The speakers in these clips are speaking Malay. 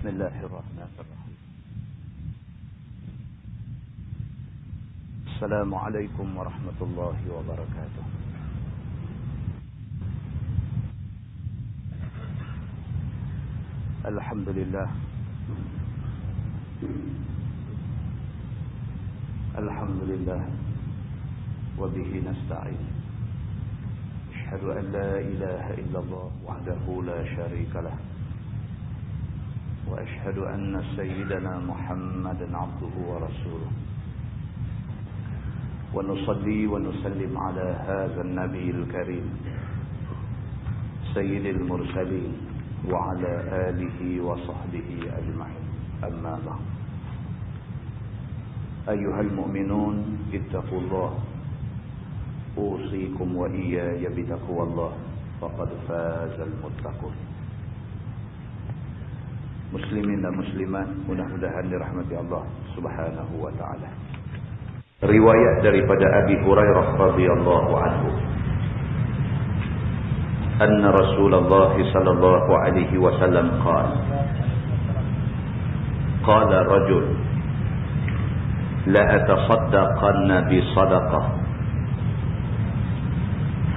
بسم الله الرحمن الرحيم. السلام عليكم ورحمة الله وبركاته. الحمد لله الحمد لله وبه نستعين. أشهد أن لا إله إلا الله وحده لا شريك له، وأشهد أن سيدنا محمدا عبده ورسوله، ونصلي ونسلم على هذا النبي الكريم سيد المرسلين وعلى آله وصحبه أجمعين. أما بعد، أيها المؤمنون اتقوا الله، أوصيكم وإياي بتقوى الله، فقد فاز المتقون. Muslimin dan muslimat, mudah-mudahan dirahmati Allah Subhanahu wa taala. Riwayat daripada Abi Hurairah radhiyallahu anhu, anna Rasulullah sallallahu alaihi wasallam qala rajul la atasaddaqanna bi sadaqah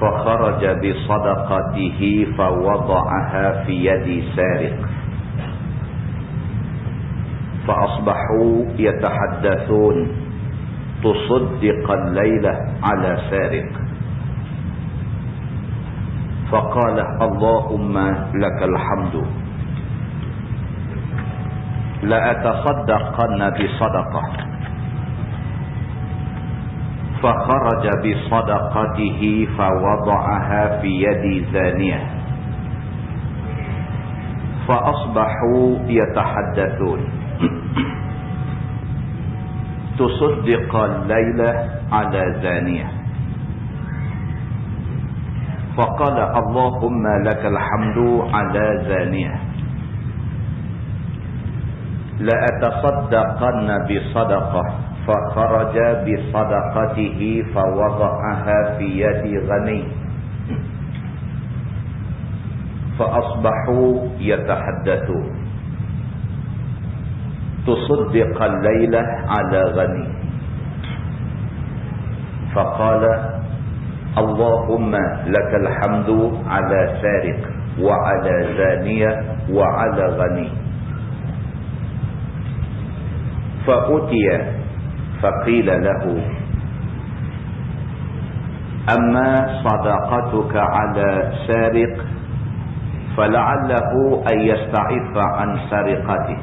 fa kharaja bi sadaqatihi fa wada'aha fi yadi sariq فأصبحوا يتحدثون تصدق الليلة على سارق فقال اللهم لك الحمد لأتصدقن بصدقة فخرج بصدقته فوضعها في يد زانية فأصبحوا يتحدثون تصدق الليلة على زانية فقال اللهم لك الحمد على زانية لأتصدقن بصدقة فخرج بصدقته فوضعها في يد غني فأصبحوا يتحدثون تصدق الليلة على غني فقال اللهم لك الحمد على سارق وعلى زانية وعلى غني فأتي فقيل له أما صدقتك على سارق فلعله أن يستعف عن سرقته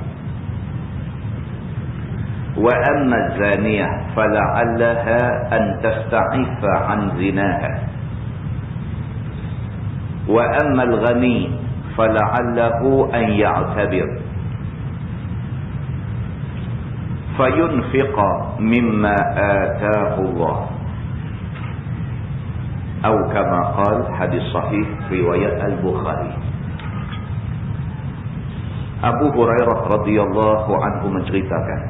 وأما الزانية فلعلها أن تستعف عن زناها وأما الغني فلعله أن يعتبر فينفق مما آتاه الله أو كما قال. حديث صحيح رواية البخاري. Abu Hurairah radhiyallahu anhu menceritakan,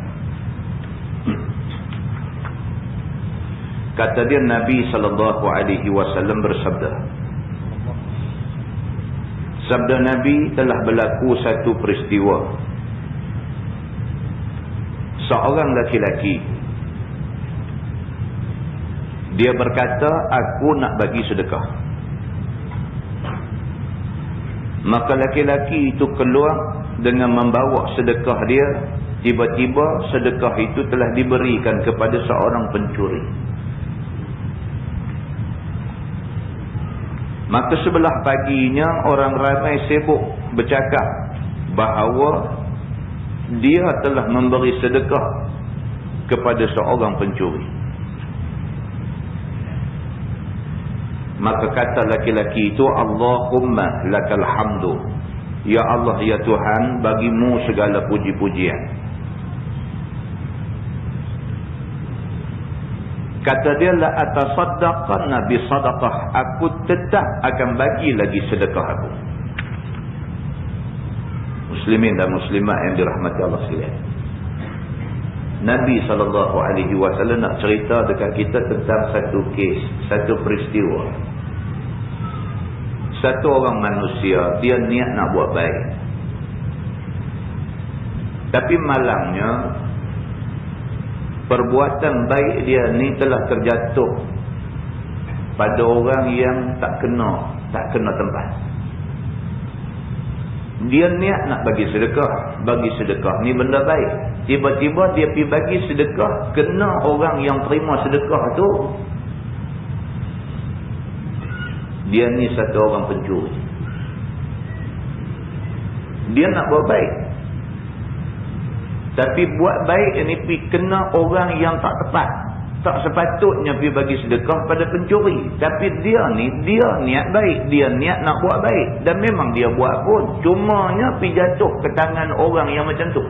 kata dia, Nabi sallallahu alaihi wasallam bersabda, sabda Nabi, telah berlaku satu peristiwa. Seorang laki-laki, dia berkata, aku nak bagi sedekah. Maka laki-laki itu keluar dengan membawa sedekah dia. Tiba-tiba sedekah itu telah diberikan kepada seorang pencuri. Maka sebelah paginya orang ramai sibuk bercakap bahawa dia telah memberi sedekah kepada seorang pencuri. Maka kata laki-laki itu, Allahumma lakal hamdu, ya Allah, ya Tuhan, bagimu segala puji-pujian. Kata dia, la atasaddaqanna bi sadaqah, aku tetap akan bagi lagi sedekah aku. Muslimin dan muslimat yang dirahmati Allah sekalian, Nabi SAW nak cerita dekat kita tentang satu kes, satu peristiwa. Satu orang manusia, dia niat nak buat baik. Tapi malangnya perbuatan baik dia ni telah terjatuh pada orang yang tak kena tempat. Dia niat nak bagi sedekah ni benda baik. Tiba-tiba dia pergi bagi sedekah, kena orang yang terima sedekah tu, dia ni satu orang pencuri. Dia nak buat baik, tapi buat baik ni pergi kena orang yang tak tepat. Tak sepatutnya pergi bagi sedekah pada pencuri. Tapi dia niat baik. Dia niat nak buat baik. Dan memang dia buat pun. Cumanya pergi jatuh ke tangan orang yang macam tu.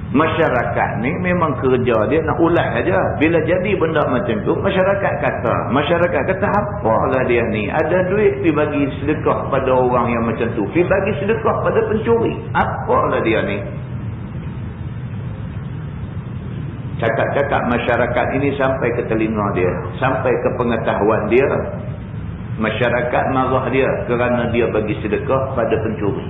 Masyarakat ni memang kerja dia nak ulat aja. Bila jadi benda macam tu, masyarakat kata apalah dia ni, ada duit pergi bagi sedekah pada orang yang macam tu, pergi bagi sedekah pada pencuri, apalah dia ni. Cakap-cakap masyarakat ini sampai ke telinga dia, sampai ke pengetahuan dia. Masyarakat marah dia kerana dia bagi sedekah pada pencuri.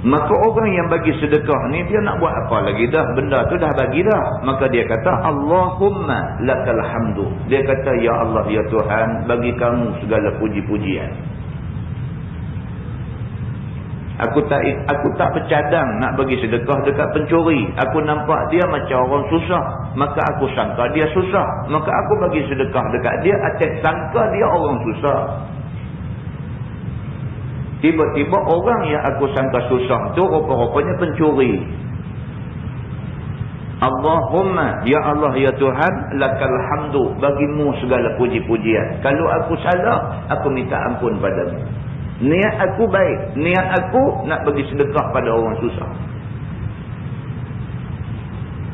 Maka orang yang bagi sedekah ni, dia nak buat apa lagi dah? Benda tu dah bagi dah. Maka dia kata, Allahumma lakal hamdu. Dia kata, ya Allah, ya Tuhan, bagi kamu segala puji-pujian. Aku tak bercadang nak bagi sedekah dekat pencuri. Aku nampak dia macam orang susah, maka aku sangka dia susah, maka aku bagi sedekah dekat dia atas sangka dia orang susah. Tiba-tiba orang yang aku sangka susah tu rupa-rupanya pencuri. Allahumma, ya Allah, ya Tuhan, lakal hamdu, bagimu segala puji-pujian. Kalau aku salah, aku minta ampun padamu. Niat aku baik. Niat aku nak bagi sedekah pada orang susah.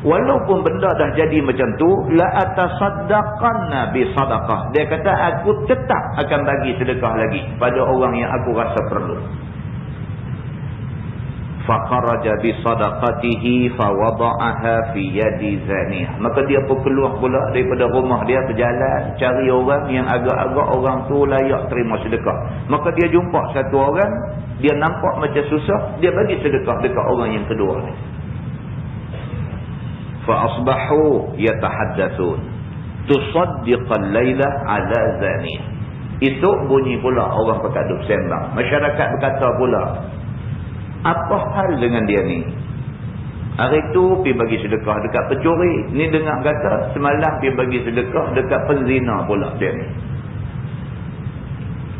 Walaupun benda dah jadi macam tu, la atasaddaqanna bi sadaqah. Dia kata aku tetap akan bagi sedekah lagi pada orang yang aku rasa perlu. Faqaraja bi sadaqatihi fawada'aha fi yadi zaniyah. Maka dia pun keluar pula daripada rumah dia, berjalan cari orang yang agak-agak orang tu layak terima sedekah. Maka dia jumpa satu orang, dia nampak macam susah, dia bagi sedekah dekat orang yang kedua ni. Fa asbahu yatahaddatsun tusaddiqal laila ala zaniyah. Itu bunyi pula orang berkaduk sembang. Masyarakat berkata pula, apa hal dengan dia ni? Hari tu pergi bagi sedekah dekat pencuri. Ni dengar kata semalam pergi bagi sedekah dekat penzina pula dia ni.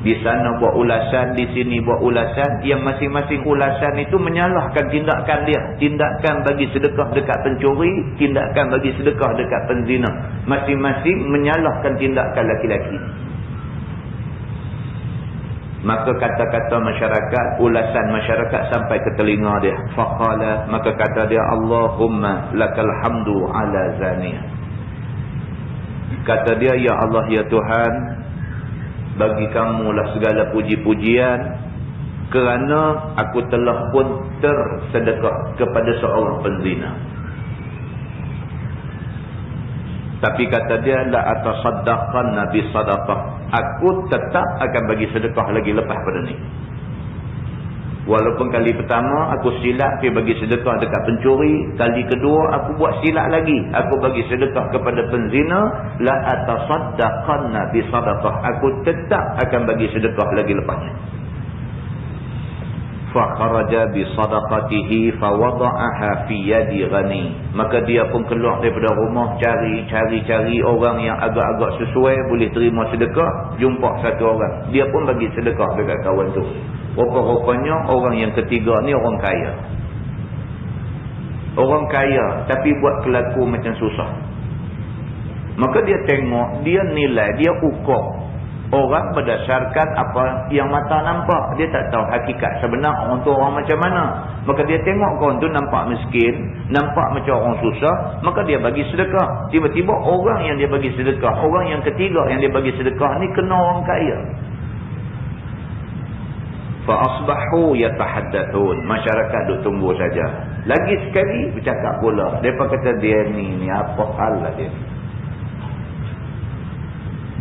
Di sana buat ulasan, di sini buat ulasan. Yang masing-masing ulasan itu menyalahkan tindakan dia. Tindakan bagi sedekah dekat pencuri, tindakan bagi sedekah dekat penzina. Masing-masing menyalahkan tindakan laki-laki. Maka kata-kata masyarakat, ulasan masyarakat sampai ke telinga dia. Faqala, maka kata dia, Allahumma lakal hamdu ala zaniyah. Kata dia, ya Allah, ya Tuhan, bagi kamulah segala puji-pujian kerana aku telah pun tersedekah kepada seorang penzina. Tapi kata dia, la atasaddaqanna bi sadaqah. Aku tetap akan bagi sedekah lagi lepas pada ni. Walaupun kali pertama aku silap pergi bagi sedekah dekat pencuri, kali kedua aku buat silap lagi, aku bagi sedekah kepada penzina, la atasaddaqanna bi sadaqah. Aku tetap akan bagi sedekah lagi lepasnya. Fa kharaja bi sadaqatihi fa wada'aha fi yadi ghani. Maka dia pun keluar daripada rumah, cari orang yang agak-agak sesuai boleh terima sedekah. Jumpa satu orang, dia pun bagi sedekah dekat kawan tu. Rupa-rupanya orang yang ketiga ni orang kaya. Orang kaya tapi buat kelaku macam susah. Maka dia tengok, dia nilai, dia ukur orang berdasarkan apa yang mata nampak. Dia tak tahu hakikat sebenar orang tu orang macam mana. Maka dia tengok orang tu nampak miskin, nampak macam orang susah, maka dia bagi sedekah. Tiba-tiba orang yang dia bagi sedekah, orang yang ketiga yang dia bagi sedekah ni kena orang kaya. Fa asbahu yatahaddatsun. Masyarakat duk tunggu saja. Lagi sekali bercakap pula. Depa kata dia ni apa hal lah dia.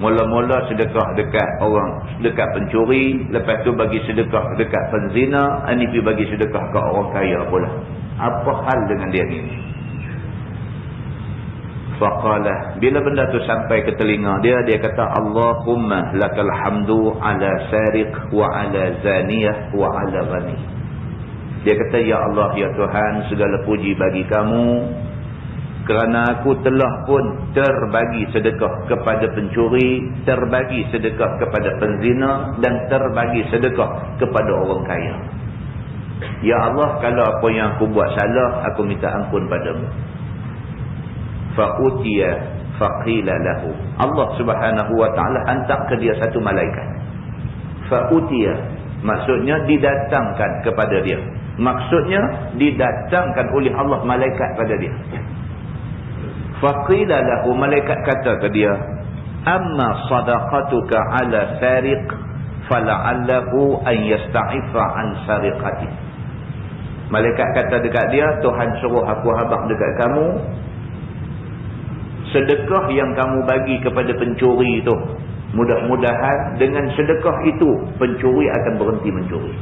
Mula-mula sedekah dekat orang, dekat pencuri, lepas tu bagi sedekah dekat penzina, ini pergi bagi sedekah ke orang kaya pula. Apa hal dengan dia ni? Faqala, bila benda tu sampai ke telinga dia, dia kata, Allahumma lakal hamdu ala sariq wa ala zaniyah wa ala ghani. Dia kata, ya Allah, ya Tuhan, segala puji bagi kamu, kerana aku telah pun terbagi sedekah kepada pencuri, terbagi sedekah kepada penzina, dan terbagi sedekah kepada orang kaya. Ya Allah, kalau apa yang aku buat salah, aku minta ampun padamu. Fa'utiya faqila lahu. Allah Subhanahu wa ta'ala hantar ke dia satu malaikat. Fa'utiya, maksudnya didatangkan kepada dia. Maksudnya didatangkan oleh Allah malaikat pada dia. Faqila lahu, malaikat kata ke dia, amma sadaqatuka ala sariq fala'allahu an yasta'ifa an sariqati. Malaikat kata dekat dia, Tuhan suruh aku habaq dekat kamu, sedekah yang kamu bagi kepada pencuri itu, mudah-mudahan dengan sedekah itu pencuri akan berhenti mencuri.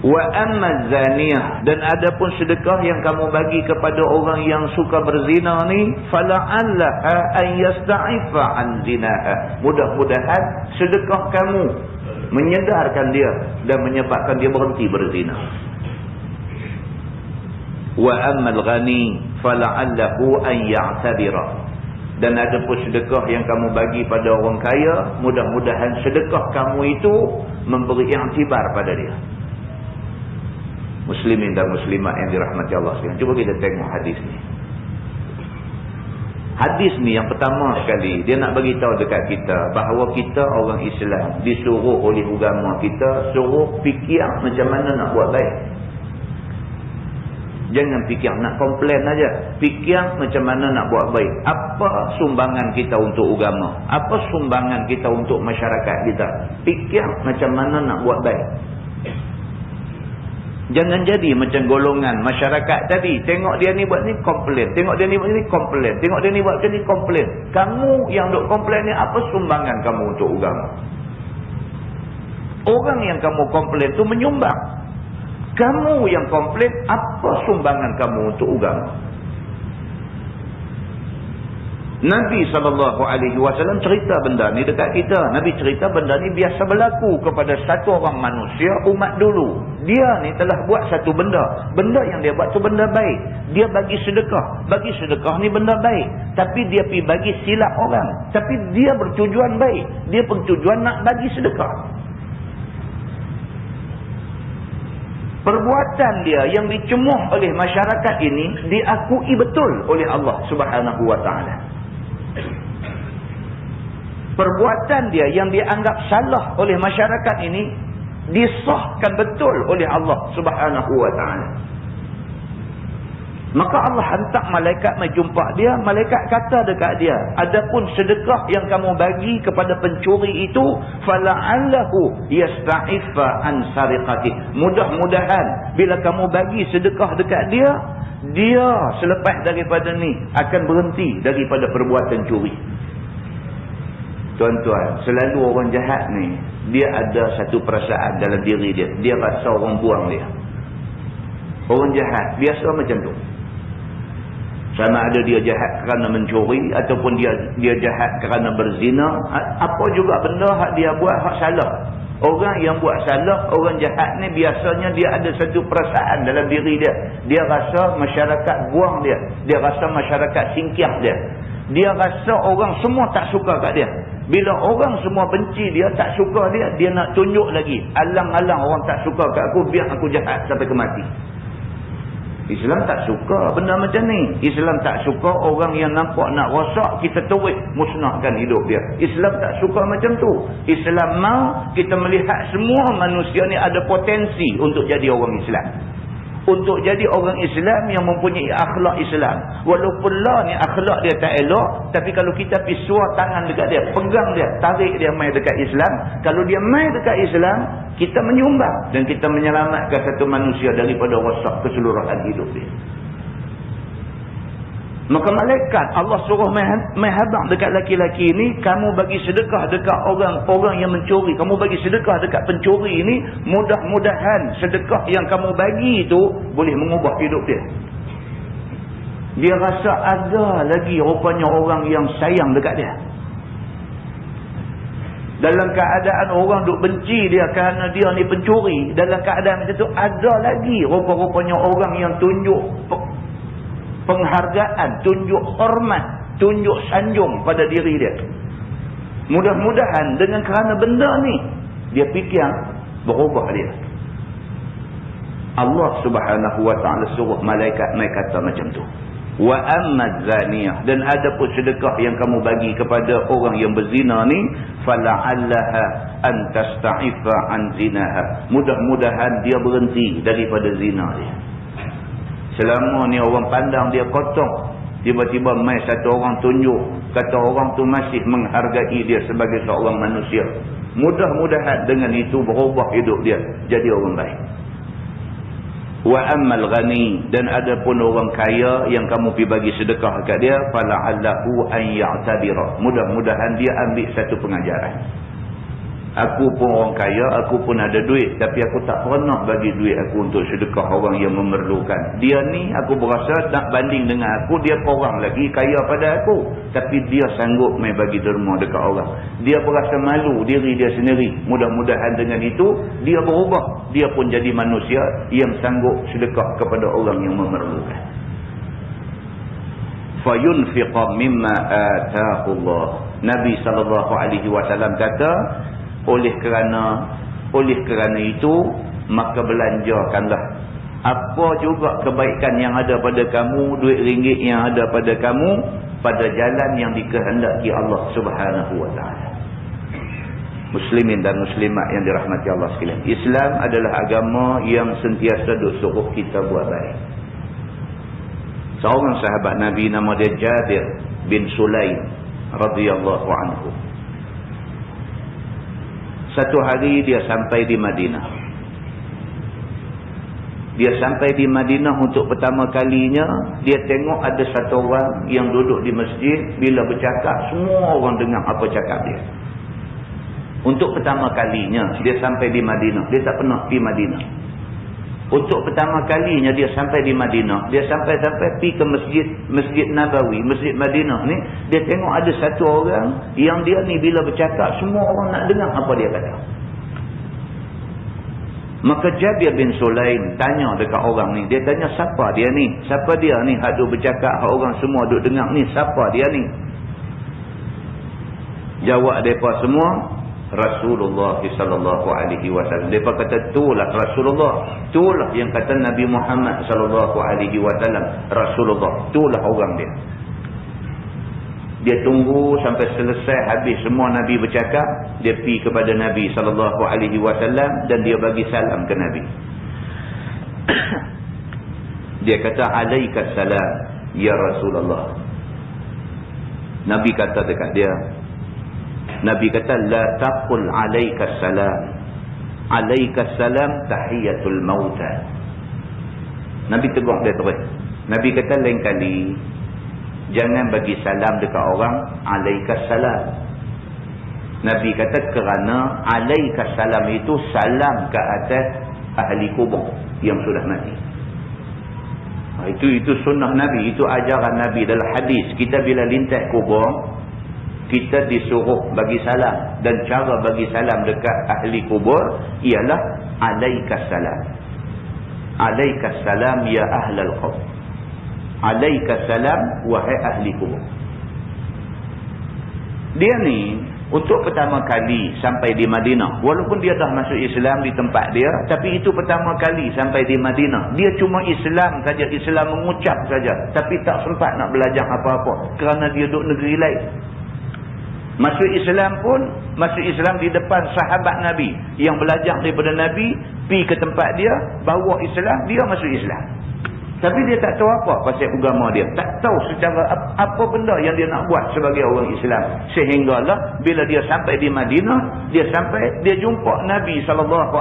Wa amma zaniyah, dan adapun sedekah yang kamu bagi kepada orang yang suka berzina ni, fala'allaha an yasta'ifa an zinaha, mudah-mudahan sedekah kamu menyedarkan dia dan menyebabkan dia berhenti berzina. Wa ammal ghani fala'allahu an ya'tabira, dan adapun sedekah yang kamu bagi pada orang kaya, mudah-mudahan sedekah kamu itu memberi iktibar pada dia. Muslimin dan muslimat yang dirahmati Allah sekalian, cuba kita tengok hadis ni. Hadis ni yang pertama sekali dia nak bagi tahu dekat kita bahawa kita orang Islam disuruh oleh agama kita, suruh fikir macam mana nak buat baik. Jangan fikir nak komplain aja, fikir macam mana nak buat baik. Apa sumbangan kita untuk agama, apa sumbangan kita untuk masyarakat kita, fikir macam mana nak buat baik. Jangan jadi macam golongan masyarakat tadi. Tengok dia ni buat ni, komplain. Tengok dia ni buat ni, komplain. Tengok dia ni buat ni, komplain. Kamu yang duk komplain ni, apa sumbangan kamu untuk agama? Orang yang kamu komplain tu menyumbang. Kamu yang komplain, apa sumbangan kamu untuk agama? Nabi SAW cerita benda ni dekat kita. Nabi cerita benda ni biasa berlaku kepada satu orang manusia umat dulu. Dia ni telah buat satu benda. Benda yang dia buat tu benda baik. Dia bagi sedekah. Bagi sedekah ni benda baik. Tapi dia pergi bagi silap orang. Tapi dia bertujuan baik. Dia bertujuan nak bagi sedekah. Perbuatan dia yang dicemuh oleh masyarakat ini diakui betul oleh Allah Subhanahu wa ta'ala. Perbuatan dia yang dianggap salah oleh masyarakat ini disahkan betul oleh Allah Subhanahu wa ta'ala. Maka Allah hantar malaikat menjumpa dia. Malaikat kata dekat dia, adapun sedekah yang kamu bagi kepada pencuri itu, fala'allahu yasta'ifa an sariqati, mudah-mudahan bila kamu bagi sedekah dekat dia, dia selepas daripada ni akan berhenti daripada perbuatan curi. Tuan-tuan, selalu orang jahat ni, dia ada satu perasaan dalam diri dia. Dia rasa orang buang dia. Orang jahat biasa macam tu. Sama ada dia jahat kerana mencuri ataupun dia jahat kerana berzina, apa juga benda hak dia buat hak salah. Orang yang buat salah, orang jahat ni biasanya dia ada satu perasaan dalam diri dia. Dia rasa masyarakat buang dia. Dia rasa masyarakat singkir dia. Dia rasa orang semua tak suka kat dia. Bila orang semua benci dia, tak suka dia, dia nak tunjuk lagi. Alang-alang orang tak suka kat aku, biar aku jahat sampai ke mati. Islam tak suka benda macam ni. Islam tak suka orang yang nampak nak rosak, kita terus musnahkan hidup dia. Islam tak suka macam tu. Islam mahu kita melihat semua manusia ni ada potensi untuk jadi orang Islam. Untuk jadi orang Islam yang mempunyai akhlak Islam. Walaupun lah ni akhlak dia tak elok, tapi kalau kita pergi suar tangan dekat dia, pegang dia, tarik dia mai dekat Islam, kalau dia mai dekat Islam, kita menyumbang dan kita menyelamatkan satu manusia daripada rosak keseluruhan hidup dia. Maka malaikat Allah suruh mai habaq dekat laki-laki ni, kamu bagi sedekah dekat orang-orang yang mencuri, kamu bagi sedekah dekat pencuri ni, mudah-mudahan sedekah yang kamu bagi itu boleh mengubah hidup dia. Dia rasa ada lagi rupanya orang yang sayang dekat dia. Dalam keadaan orang duk benci dia kerana dia ni pencuri, dalam keadaan macam tu ada lagi rupa-rupanya orang yang tunjuk penghargaan, tunjuk hormat, tunjuk sanjung pada diri dia. Mudah-mudahan dengan kerana benda ni dia fikir berubah dia. Allah Subhanahu wa taala suruh malaikat mai kata macam tu. Wa ammaz zaniyah, dan ada pun sedekah yang kamu bagi kepada orang yang berzina ni, fala'allaha an tasta'ifa an zinaha, mudah-mudahan dia berhenti daripada zina dia. Selama ni orang pandang dia kotor, tiba-tiba mai satu orang tunjuk kata orang tu masih menghargai dia sebagai seorang manusia, mudah-mudahan dengan itu berubah hidup dia jadi orang baik. Wa ammal ghani, dan ada pun orang kaya yang kamu pergi bagi sedekah dekat dia, fala'allahu an ya'tabira, mudah-mudahan dia ambil satu pengajaran. Aku pun orang kaya, aku pun ada duit, tapi aku tak pernah bagi duit aku untuk sedekah orang yang memerlukan. Dia ni aku berasa nak banding dengan aku, dia korang lagi kaya pada aku, tapi dia sanggup mai bagi derma dekat orang. Dia berasa malu diri dia sendiri. Mudah-mudahan dengan itu dia berubah, dia pun jadi manusia yang sanggup sedekah kepada orang yang memerlukan. Fayunfiqa mimma ataahu Allah. Nabi SAW kata, oleh kerana itu maka belanjakanlah apa juga kebaikan yang ada pada kamu, duit ringgit yang ada pada kamu, pada jalan yang dikehendaki Allah Subhanahu wa taala. Muslimin dan muslimat yang dirahmati Allah sekalian, Islam adalah agama yang sentiasa suruh kita buat baik. Seorang sahabat Nabi nama dia Jabir bin Sulaim radhiyallahu anhu. Satu hari dia sampai di Madinah. Dia sampai di Madinah untuk pertama kalinya, dia tengok ada satu orang yang duduk di masjid, bila bercakap semua orang dengar apa cakap dia. Untuk pertama kalinya dia sampai di Madinah, dia tak pernah pergi Madinah. Untuk pertama kalinya dia sampai di Madinah, dia sampai pergi ke Masjid Nabawi, Masjid Madinah ni, dia tengok ada satu orang yang dia ni bila bercakap semua orang nak dengar apa dia kata. Maka Jabir bin Sulaim tanya dekat orang ni, dia tanya siapa dia ni? Siapa dia ni hak duk bercakap, hak orang semua duk dengar ni, siapa dia ni? Jawab mereka semua, Rasulullah sallallahu alaihi wasallam. Depa kata itulah Rasulullah, itulah yang kata Nabi Muhammad sallallahu alaihi wasallam, Rasulullah, itulah orang dia. Dia tunggu sampai selesai habis semua Nabi bercakap, dia pergi kepada Nabi sallallahu alaihi wasallam dan dia bagi salam ke Nabi. Dia kata alaikas salam ya Rasulullah. Nabi kata dekat dia, Nabi kata la taqul alaikas salam, alaikas salam tahiyatul mauta. Nabi tegur dia terus. Nabi kata lain kali jangan bagi salam dekat orang alaikas salam. Nabi kata kerana alaikas salam itu salam ke atas ahli kubur yang sudah mati. Itu sunnah Nabi, itu ajaran Nabi dalam hadis. Kita bila lintas kubur, kita disuruh bagi salam, dan cara bagi salam dekat ahli kubur ialah alaikas salam. Alaikas salam ya ahlal qabr. Alaikas salam wahai ahli kubur. Dia ni untuk pertama kali sampai di Madinah, walaupun dia dah masuk Islam di tempat dia, tapi itu pertama kali sampai di Madinah. Dia cuma Islam saja, Islam mengucap saja, tapi tak sempat nak belajar apa-apa kerana dia duduk negeri lain. Masuk Islam pun, masuk Islam di depan sahabat Nabi yang belajar daripada Nabi, pergi ke tempat dia, bawa Islam, dia masuk Islam. Tapi dia tak tahu apa pasal agama dia. Tak tahu secara apa benda yang dia nak buat sebagai orang Islam. Sehinggalah bila dia sampai di Madinah, dia jumpa Nabi SAW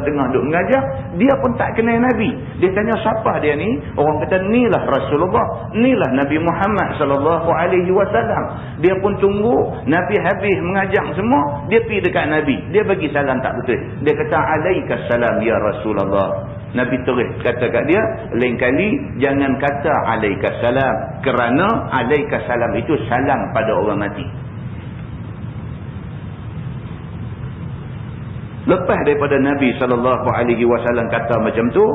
tengah duduk mengajar, dia pun tak kenal Nabi. Dia tanya siapa dia ni? Orang kata inilah Rasulullah, inilah Nabi Muhammad SAW. Dia pun tunggu Nabi habis mengajar semua, dia pergi dekat Nabi, dia bagi salam tak betul. Dia kata alaikassalam ya Rasulullah. Nabi terus kata kat dia, lain kali jangan kata alaikassalam, kerana alaikassalam itu salam pada orang mati. Lepas daripada Nabi SAW kata macam tu,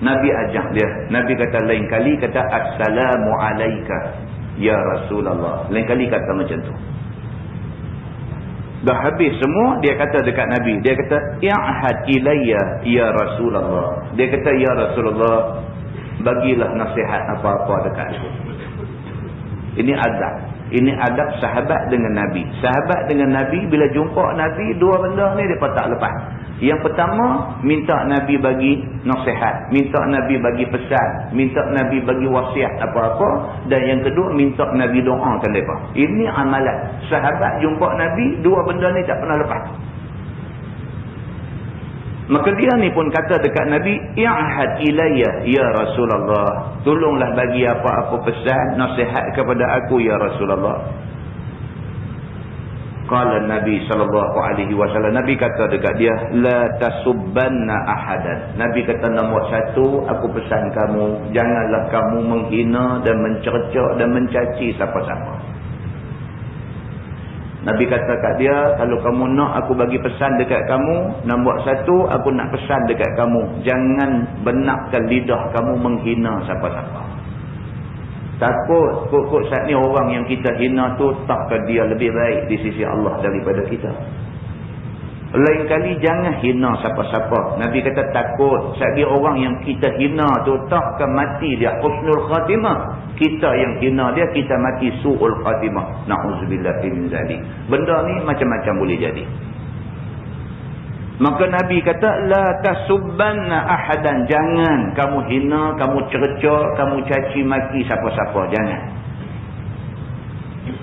Nabi ajak dia. Nabi kata lain kali kata assalamu alaika ya Rasulullah. Lain kali kata macam tu. Dah habis semua, dia kata dekat Nabi, dia kata i'had ilayya ya Rasulullah. Dia kata ya Rasulullah, bagilah nasihat apa-apa dekat aku. Ini adab. Ini adab sahabat dengan Nabi. Sahabat dengan Nabi bila jumpa Nabi, dua benda ni depa tak lepas. Yang pertama, minta Nabi bagi nasihat, minta Nabi bagi pesan, minta Nabi bagi wasiat apa-apa, dan yang kedua minta Nabi doakan depa. Ini amalan. Sahabat jumpa Nabi, dua benda ni tak pernah lepas. Maka dia ni pun kata dekat Nabi, i'had ilayya ya Rasulullah. Tolonglah bagi apa-apa pesan, nasihat kepada aku ya Rasulullah. Qala Nabi SAW, Nabi kata dekat dia, la tasubbanna ahadan. Nabi kata nombor satu, aku pesan kamu, janganlah kamu menghina dan mencerca dan mencaci siapa-siapa. Nabi kata kat dia, kalau kamu nak aku bagi pesan dekat kamu, nombor satu, aku nak pesan dekat kamu, jangan benarkan lidah kamu menghina siapa-siapa. Takut kok saat ni orang yang kita hina tu, takkah dia lebih baik di sisi Allah daripada kita. Lain kali jangan hina siapa-siapa. Nabi kata takut saat dia orang yang kita hina tu, takkah mati dia husnul khatimah. Kita yang hina dia, kita mati su'ul khatimah. Na'udzubillah min zalik. Benda ni macam-macam boleh jadi. Maka Nabi kata la tasubbanna ahadan, jangan kamu hina, kamu cerca, kamu caci maki siapa-siapa, jangan.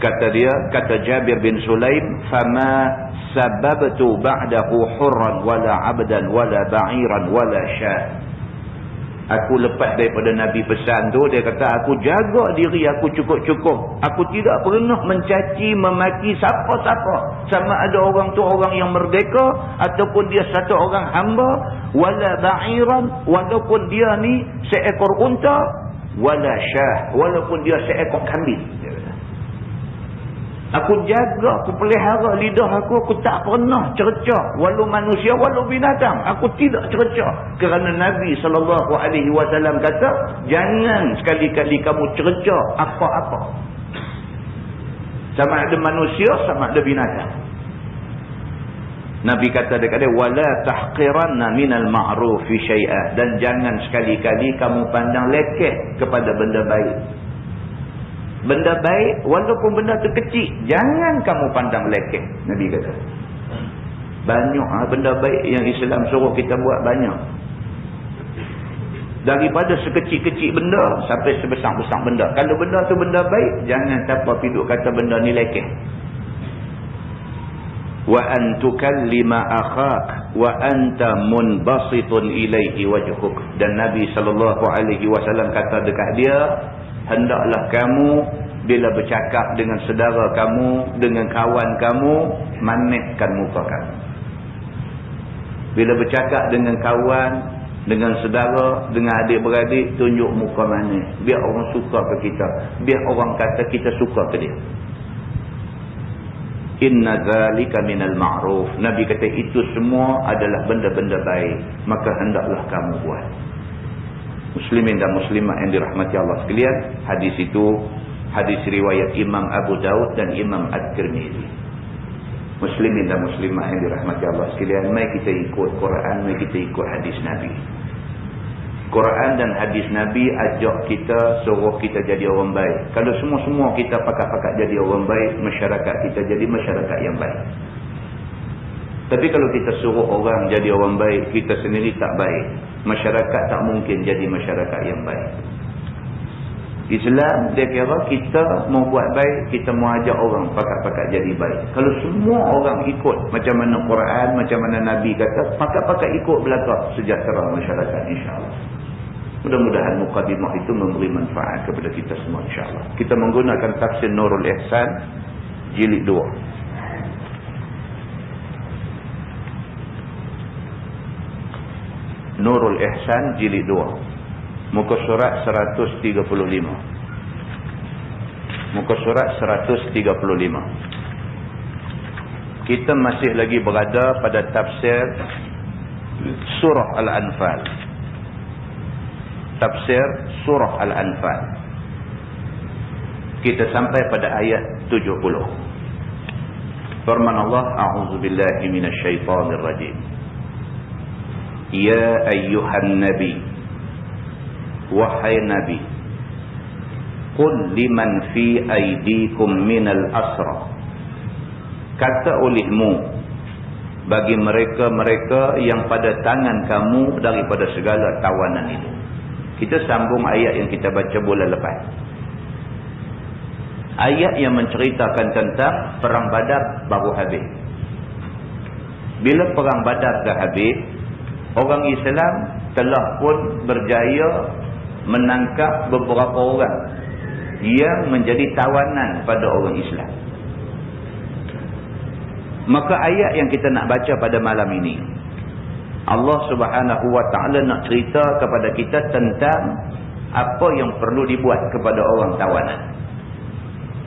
Kata Jabir bin Sulaim, fama sababtu ba'dahu hurran wala 'abdan wala ba'iran wala syah. Aku lepas daripada Nabi pesan tu, dia kata aku jaga diri aku cukup-cukup. Aku tidak pernah mencaci, memaki siapa-siapa. Sama ada orang tu orang yang merdeka, ataupun dia satu orang hamba, wala ba'iran, walaupun dia ni seekor unta, wala syah, walaupun dia seekor kambing. Aku jaga, aku pelihara lidah aku tak pernah cerca. Walau manusia, walau binatang, aku tidak cerca. Kerana Nabi SAW kata, jangan sekali-kali kamu cerca apa-apa. Sama ada manusia, sama ada binatang. Nabi kata dekat dia, wala tahqiranna minal ma'ruf fi syai'ah, dan jangan sekali-kali kamu pandang lekeh kepada benda baik. Benda baik, walaupun benda tu kecil, jangan kamu pandang lekeh. Nabi kata banyak benda baik yang Islam suruh kita buat, banyak. Daripada sekecil-kecil benda sampai sebesar-besar benda. Kalau benda tu benda baik, jangan siapa piduk kata benda ni lekeh. Wa an tukallima akhak wa anta munbasitun ilaihi wajhuk. Dan Nabi SAW kata dekat dia, hendaklah kamu bila bercakap dengan saudara kamu, dengan kawan kamu, maniskan muka kamu. Bila bercakap dengan kawan, dengan saudara, dengan adik-beradik, tunjuk muka manis. Biar orang suka ke kita. Biar orang kata kita suka ke dia. Inna zalika minal ma'ruf. Nabi kata itu semua adalah benda-benda baik. Maka hendaklah kamu buat. Muslimin dan muslimat yang dirahmati Allah sekalian, hadis itu hadis riwayat Imam Abu Daud dan Imam At-Tirmizi. Muslimin dan muslimat yang dirahmati Allah sekalian, mari kita ikut Quran, mari kita ikut hadis Nabi. Quran dan hadis Nabi ajak kita, suruh kita jadi orang baik. Kalau semua-semua kita pakat-pakat jadi orang baik, masyarakat kita jadi masyarakat yang baik. Tapi kalau kita suruh orang jadi orang baik, kita sendiri tak baik, masyarakat tak mungkin jadi masyarakat yang baik. Islam dia kira kita mau buat baik, kita mau ajak orang pakat-pakat jadi baik. Kalau semua orang ikut macam mana Quran, macam mana Nabi kata, pakat-pakat ikut belakang, sejahtera masyarakat insya-Allah. Mudah-mudahan mukadimah itu memberi manfaat kepada kita semua insya-Allah. Kita menggunakan tafsir Nurul Ihsan jilid 2. Nurul Ihsan jilid 2. Muka surat 135. Muka surat 135. Kita masih lagi berada pada tafsir surah Al-Anfal. Tafsir surah Al-Anfal. Kita sampai pada ayat 70. Firman Allah, a'udzubillahi minasyaitonir rajim. Ya ayyuhan nabi, wahai Nabi, qul liman fi aydikum minal asra, kata olehmu bagi mereka-mereka yang pada tangan kamu daripada segala tawanan itu. Kita sambung ayat yang kita baca bulan lepas. Ayat yang menceritakan tentang perang Badar baru habis. Bila perang Badar dah habis, orang Islam telah pun berjaya menangkap beberapa orang yang menjadi tawanan pada orang Islam. Maka ayat yang kita nak baca pada malam ini, Allah Subhanahu wa ta'ala nak cerita kepada kita tentang apa yang perlu dibuat kepada orang tawanan.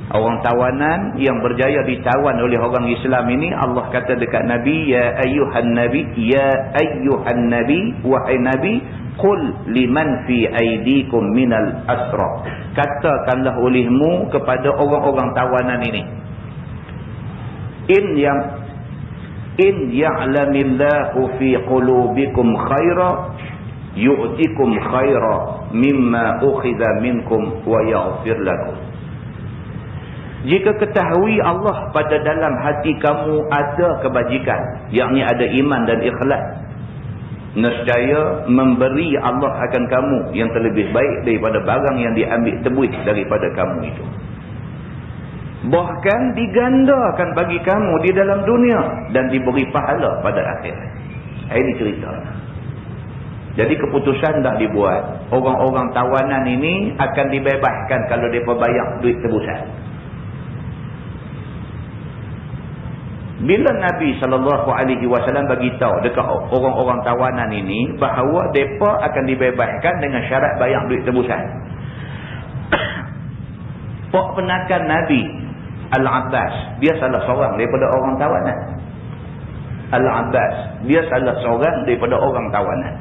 Orang tawanan yang berjaya ditawan oleh orang Islam ini, Allah kata dekat Nabi, ya ayyuhan nabi, ya ayyuhan nabi, wahai Nabi, qul liman fi aydikum minal asra, katakanlah olehmu kepada orang-orang tawanan ini, in ya'lamillahu fi qulubikum khaira yu'tikum khaira mimma ukhidha minkum wa yaghfir lakum. Jika ketahui Allah pada dalam hati kamu ada kebajikan, yakni ada iman dan ikhlas, nescaya memberi Allah akan kamu yang terlebih baik daripada barang yang diambil tebus daripada kamu itu. Bahkan digandakan bagi kamu di dalam dunia dan diberi pahala pada akhirat. Ini cerita. Jadi keputusan dah dibuat. Orang-orang tawanan ini akan dibebaskan kalau mereka bayar duit tebusan. Bila Nabi SAW bagi tahu dekat orang-orang tawanan ini bahawa mereka akan dibebaskan dengan syarat bayar duit tebusan. Pak penakan Nabi Al-Abbas, dia salah seorang daripada orang tawanan. Al-Abbas, dia salah seorang daripada orang tawanan.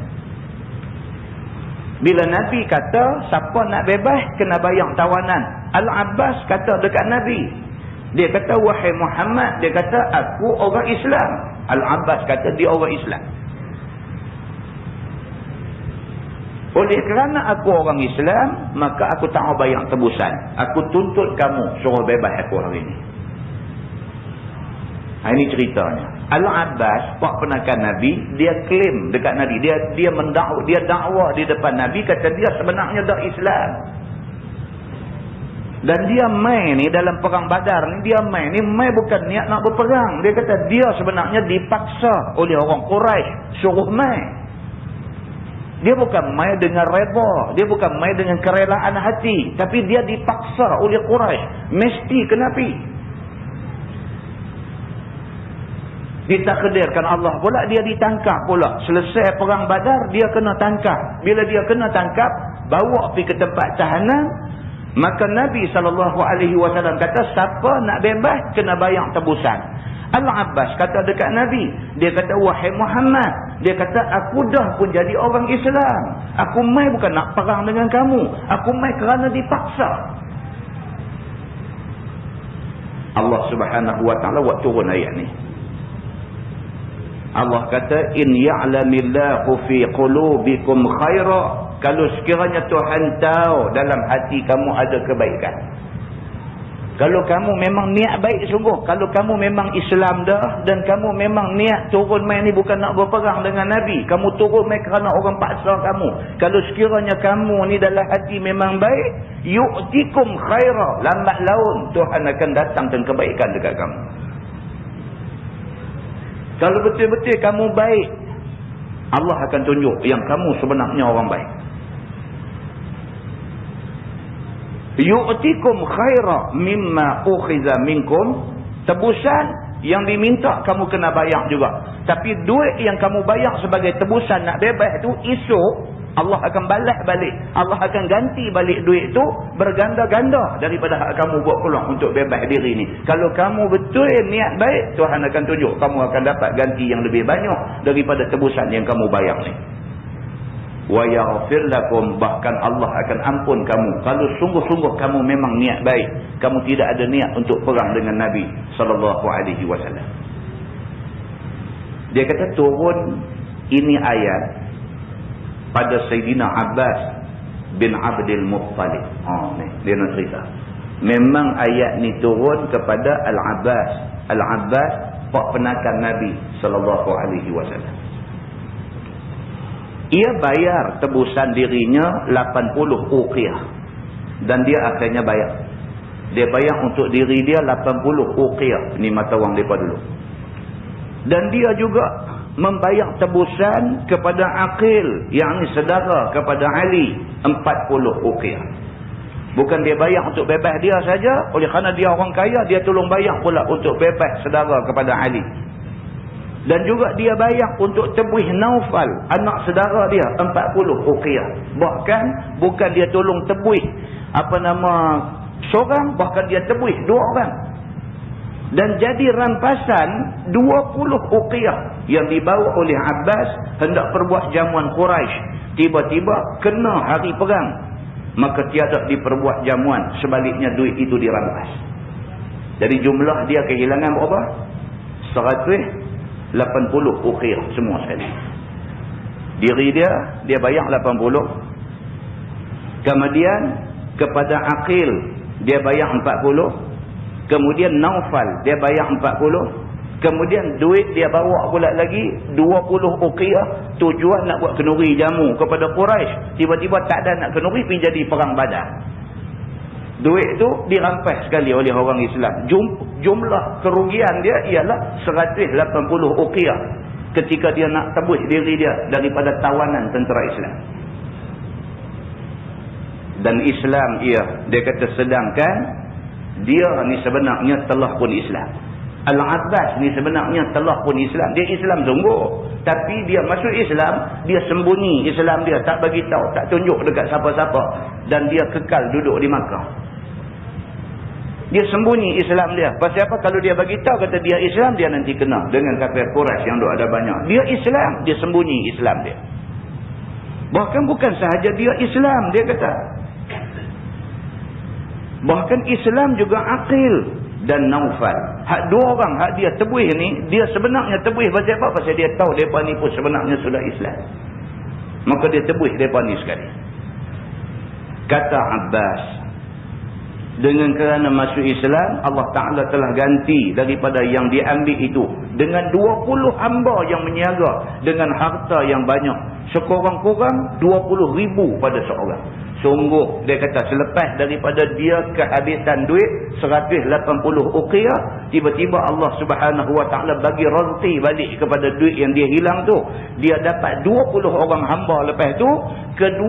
Bila Nabi kata siapa nak bebas kena bayar tawanan, Al-Abbas kata dekat Nabi, dia kata wahai Muhammad, dia kata aku orang Islam. Al-Abbas kata dia orang Islam. Oleh kerana aku orang Islam, maka aku tak mau bayar tebusan. Aku tuntut kamu suruh bebas aku hari ini. Ini ceritanya. Al-Abbas, pak penakan Nabi, dia klaim dekat Nabi. Dia dakwa di depan Nabi, kata dia sebenarnya dah Islam. Dan dia main ni dalam perang Badar ni, dia main bukan niat nak berperang. Dia kata dia sebenarnya dipaksa oleh orang Quraisy suruh main. Dia bukan main dengan redha, dia bukan main dengan kerelaan hati, tapi dia dipaksa oleh Quraisy mesti kena pi. Ditakdirkan Allah pula dia ditangkap pula. Selesai perang Badar dia kena tangkap. Bila dia kena tangkap, bawa pergi ke tempat tahanan. Maka Nabi SAW kata siapa nak bebas kena bayar tebusan. Al-Abbas kata dekat Nabi, dia kata wahai Muhammad, dia kata aku dah pun jadi orang Islam. Aku mai bukan nak perang dengan kamu, aku mai kerana dipaksa. Allah Subhanahu wa taala buat turun ayat ni. Allah kata in ya'lamillahu fi qulubikum khaira, kalau sekiranya Tuhan tahu dalam hati kamu ada kebaikan. Kalau kamu memang niat baik sungguh, kalau kamu memang Islam dah dan kamu memang niat turun main ni bukan nak berperang dengan Nabi, kamu turun main kerana orang paksa kamu. Kalau sekiranya kamu ni dalam hati memang baik, yu'tikum khaira, lambat laun Tuhan akan datangkan kebaikan dekat kamu. Kalau betul-betul kamu baik, Allah akan tunjuk yang kamu sebenarnya orang baik. Yu'tikum khaira mimma ukhiza minkum, tebusan yang diminta kamu kena bayar juga. Tapi duit yang kamu bayar sebagai tebusan nak bebas tu, esok Allah akan balas balik. Allah akan ganti balik duit tu berganda-ganda daripada hak kamu buat peluang untuk bebas diri ni. Kalau kamu betul niat baik, Tuhan akan tunjuk kamu akan dapat ganti yang lebih banyak daripada tebusan yang kamu bayar ni. Wa yaghfir lakum, bahkan Allah akan ampun kamu kalau sungguh-sungguh kamu memang niat baik, kamu tidak ada niat untuk perang dengan Nabi sallallahu alaihi wasallam. Dia kata turun ini ayat pada Sayyidina Abbas bin Abdul Muttalib. Ni dia nak cerita. Memang ayat ni turun kepada Al-Abbas. Al-Abbas pak penakan Nabi sallallahu alaihi wasallam. Ia bayar tebusan dirinya 80 uqiyah. Dan dia akhirnya bayar. Dia bayar untuk diri dia 80 uqiyah. Ni mata wang mereka dulu. Dan dia juga membayar tebusan kepada Aqil, yakni saudara kepada Ali, 40 uqiyah. Bukan dia bayar untuk bebas dia saja. Oleh kerana dia orang kaya, dia tolong bayar pula untuk bebas saudara kepada Ali. Dan juga dia bayar untuk tebuih Naufal, anak saudara dia, 40 uqiyah. Bahkan bukan dia tolong tebuih seorang, bahkan dia tebuih 2 orang. Dan jadi rampasan 20 uqiyah yang dibawa oleh Abbas hendak perbuat jamuan Quraisy. Tiba-tiba kena hari perang, maka tiada diperbuat jamuan, sebaliknya duit itu dirampas. Jadi jumlah dia kehilangan berapa? 180 uqiyah semua sekali. Diri dia bayar 80. Kemudian kepada Aqil dia bayar 40. Kemudian Naufal dia bayar 40. Kemudian duit dia bawa pula lagi 20 uqiyah, tujuan nak buat kenduri jamu kepada Quraisy. Tiba-tiba tak ada nak kenduri, pergi jadi perang Badar. Duit tu dirampas sekali oleh orang Islam. Jumlah kerugian dia ialah 180 uqiyah ketika dia nak tebus diri dia daripada tawanan tentera Islam. Dan Islam dia kata sedangkan dia ni sebenarnya telah pun Islam. Al-Abbas ni sebenarnya telah pun Islam. Dia Islam sungguh. Tapi dia masuk Islam, dia sembunyi Islam dia. Tak bagi tahu, tak tunjuk dekat siapa-siapa. Dan dia kekal duduk di Makkah. Dia sembunyi Islam dia. Pasal apa? Kalau dia bagi tahu kata dia Islam, dia nanti kena dengan kafir Quraisy yang ada banyak. Dia Islam, dia sembunyi Islam dia. Bahkan bukan sahaja dia Islam, dia kata. Bahkan Islam juga Aqil dan Naufal. Hak 2 orang, hak dia tebuih ni, dia sebenarnya tebuih pasal apa? Pasal dia tahu mereka ni pun sebenarnya sudah Islam. Maka dia tebuih mereka ni sekali. Kata Abbas, dengan kerana masuk Islam, Allah Ta'ala telah ganti daripada yang diambil itu dengan 20 hamba yang menyiaga dengan harta yang banyak. Sekurang-kurang 20,000 pada seorang. Sungguh, dia kata selepas daripada dia kehabisan duit 180 uqiyah, tiba-tiba Allah Subhanahu Wa Ta'ala bagi rezeki balik kepada duit yang dia hilang tu. Dia dapat 20 orang hamba lepas tu. Ke 20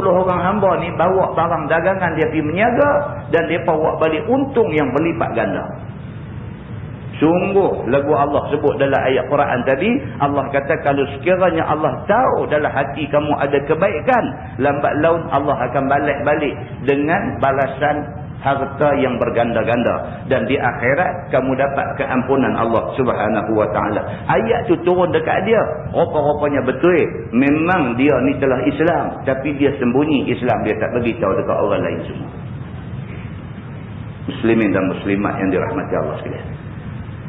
orang hamba ni bawa barang dagangan dia pergi menyaga dan mereka bawa balik untung yang berlipat ganda. Sungguh lagu Allah sebut dalam ayat Quran tadi, Allah kata kalau sekiranya Allah tahu dalam hati kamu ada kebaikan, lambat laun Allah akan balik dengan balasan harta yang berganda-ganda, dan di akhirat kamu dapat keampunan Allah Subhanahu Wa Ta'ala. Ayat tu turun dekat dia, rupa-rupanya betul memang dia ni telah Islam, tapi dia sembunyi Islam, dia tak bagi tahu dekat orang lain semua. Muslimin dan muslimat yang dirahmati Allah sekalian.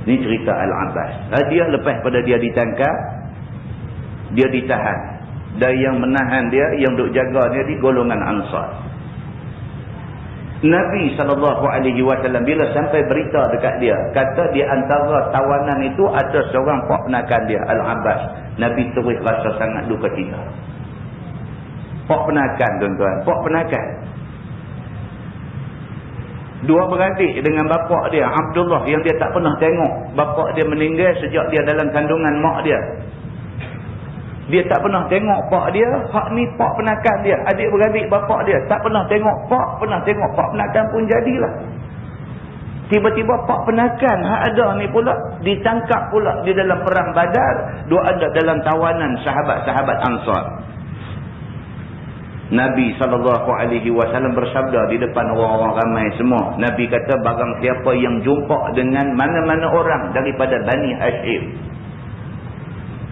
Ini cerita Al-Abbas. Dia lepas pada dia ditangkap, dia ditahan. Dan yang menahan dia, yang duk jaga dia di golongan Ansar. Nabi SAW bila sampai berita dekat dia, kata di antara tawanan itu ada seorang pak penakan dia, Al-Abbas. Nabi terus rasa sangat duka cita. Pak penakan, tuan-tuan, pak penakan. Dua beradik dengan bapa dia, Abdullah, yang dia tak pernah tengok. Bapa dia meninggal sejak dia dalam kandungan mak dia. Dia tak pernah tengok pak dia. Hak ni pak penakan dia, adik-beradik bapa dia. Tak pernah tengok pak, pernah tengok pak penakan pun jadilah. Tiba-tiba pak penakan hak ada ni pula ditangkap pula di dalam perang Badar. Dia ada dalam tawanan sahabat-sahabat Ansar. Nabi SAW bersabda di depan orang-orang ramai semua. Nabi kata, barang siapa yang jumpa dengan mana-mana orang daripada Bani Hashim,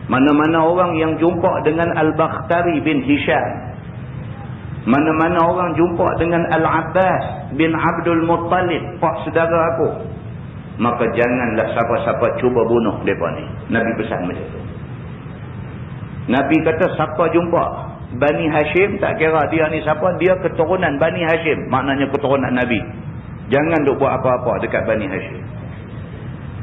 mana-mana orang yang jumpa dengan Al-Bakhtari bin Hisham, mana-mana orang jumpa dengan Al-Abbas bin Abdul Muttalib, pak saudara aku, maka janganlah siapa-siapa cuba bunuh mereka ni. Nabi pesan macam tu. Nabi kata, siapa jumpa Bani Hashim, tak kira dia ni siapa, dia keturunan Bani Hashim, maknanya keturunan Nabi, jangan duk buat apa-apa dekat Bani Hashim.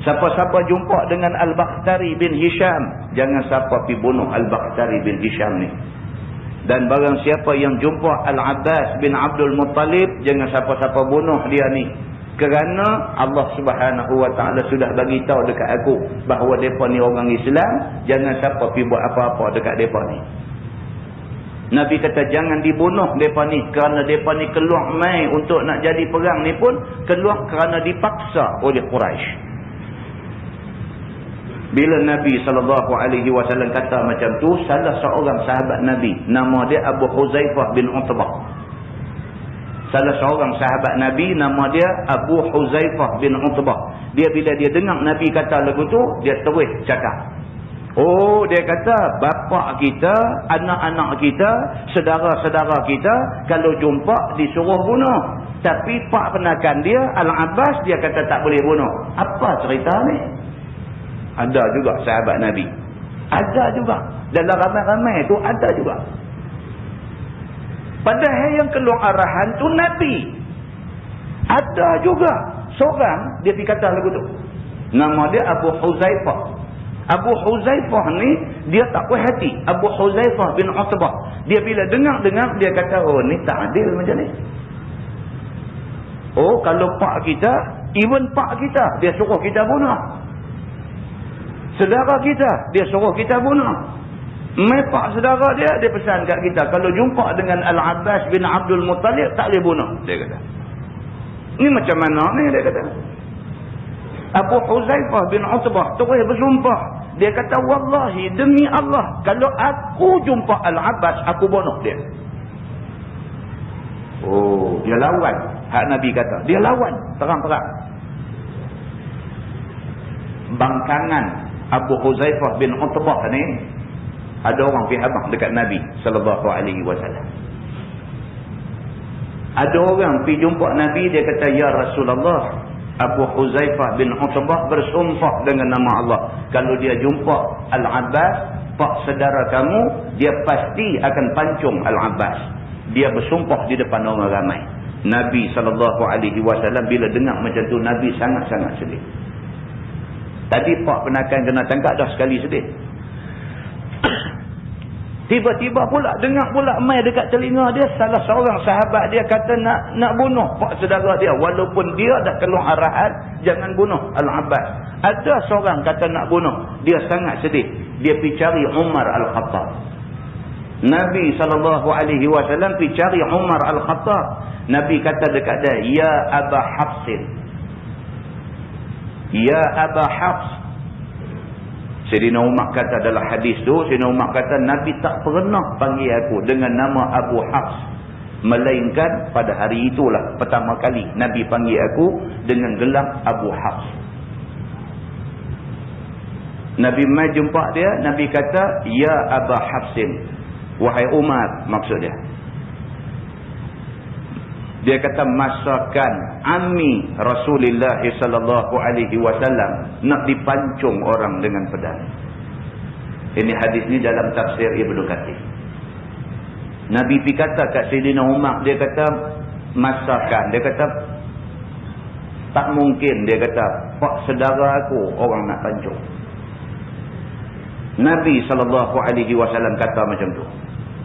Siapa-siapa jumpa dengan Al-Bakhtari bin Hisham, jangan siapa pergi bunuh Al-Bakhtari bin Hisham ni. Dan barang siapa yang jumpa Al-Abbas bin Abdul Muttalib, jangan siapa-siapa bunuh dia ni. Kerana Allah Subhanahu Wa Taala sudah bagi tahu dekat aku bahawa mereka ni orang Islam, jangan siapa pergi buat apa-apa dekat mereka ni. Nabi kata jangan dibunuh mereka ni, kerana mereka ni keluar mai untuk nak jadi perang ni pun keluar kerana dipaksa oleh Quraisy. Bila Nabi SAW kata macam tu, salah seorang sahabat Nabi, nama dia Abu Huzaifah bin Utbah. Salah seorang sahabat Nabi, nama dia Abu Huzaifah bin Utbah. Dia bila dia dengar Nabi kata lagu tu, dia terus cakap. Oh, dia kata, bapa kita, anak-anak kita, saudara-saudara kita, kalau jumpa disuruh bunuh. Tapi pak penakan dia, Al-Abbas, dia kata tak boleh bunuh. Apa cerita ni? Ada juga sahabat Nabi. Ada juga. Dalam ramai-ramai tu ada juga. Padahal yang keluar arahan tu Nabi. Ada juga seorang, dia pergi kata lagu tu. Nama dia Abu Huzaifah. Abu Huzaifah ni, dia tak puas hati. Abu Huzaifah bin Utbah. Dia bila dengar-dengar, dia kata, oh ni tak adil macam ni. Oh, kalau pak kita, even pak kita, dia suruh kita bunuh. Saudara kita, dia suruh kita bunuh. Mepak saudara dia, dia pesan kat kita, kalau jumpa dengan Al-Abbas bin Abdul Muttalib, tak boleh bunuh, dia kata. Ni macam mana ni, dia kata. Abu Huzaifah bin Utbah terus bersumpah. Dia kata, wallahi, demi Allah, kalau aku jumpa Al-Abbas, aku bunuh dia. Oh, dia lawan. Hak Nabi kata, dia lawan, terang-terang. Bangkangan Abu Huzaifah bin Utbah ni, ada orang pergi habaq dekat Nabi SAW. Ada orang pergi jumpa Nabi, dia kata, ya Rasulullah, Abu Huzaifah bin Utbah bersumpah dengan nama Allah, kalau dia jumpa Al-Abbas, pak saudara kamu, dia pasti akan pancung Al-Abbas. Dia bersumpah di depan orang ramai. Nabi SAW bila dengar macam tu, Nabi sangat-sangat sedih. Tadi pak penakan kena tangkap dah sekali sedih. Tiba-tiba pula dengar pula mai dekat telinga dia, salah seorang sahabat dia kata nak bunuh pak saudara dia, walaupun dia dah keluar arahan jangan bunuh Al-Abbas. Ada seorang kata nak bunuh, dia sangat sedih. Dia pergi cari Umar Al-Khattab. Nabi SAW pergi cari Umar Al-Khattab. Nabi kata dekat dia, ya Aba Hafsin, ya Aba Hafs. Sayyidina Umar kata dalam hadis tu, Sayyidina Umar kata, Nabi tak pernah panggil aku dengan nama Abu Hafs, melainkan pada hari itulah pertama kali Nabi panggil aku dengan gelar Abu Hafs. Nabi mai jumpa dia, Nabi kata, ya Aba Hafsin, wahai Umar, maksud dia. Dia kata, masakan ammi Rasulullah SAW nak dipancung orang dengan pedang. Ini hadis ni dalam tafsir Ibnu Katsir. Nabi pergi kata kat Sayyidina Umar, dia kata, masakan. Dia kata, tak mungkin. Dia kata, pak saudara aku orang nak pancung. Nabi SAW kata macam tu.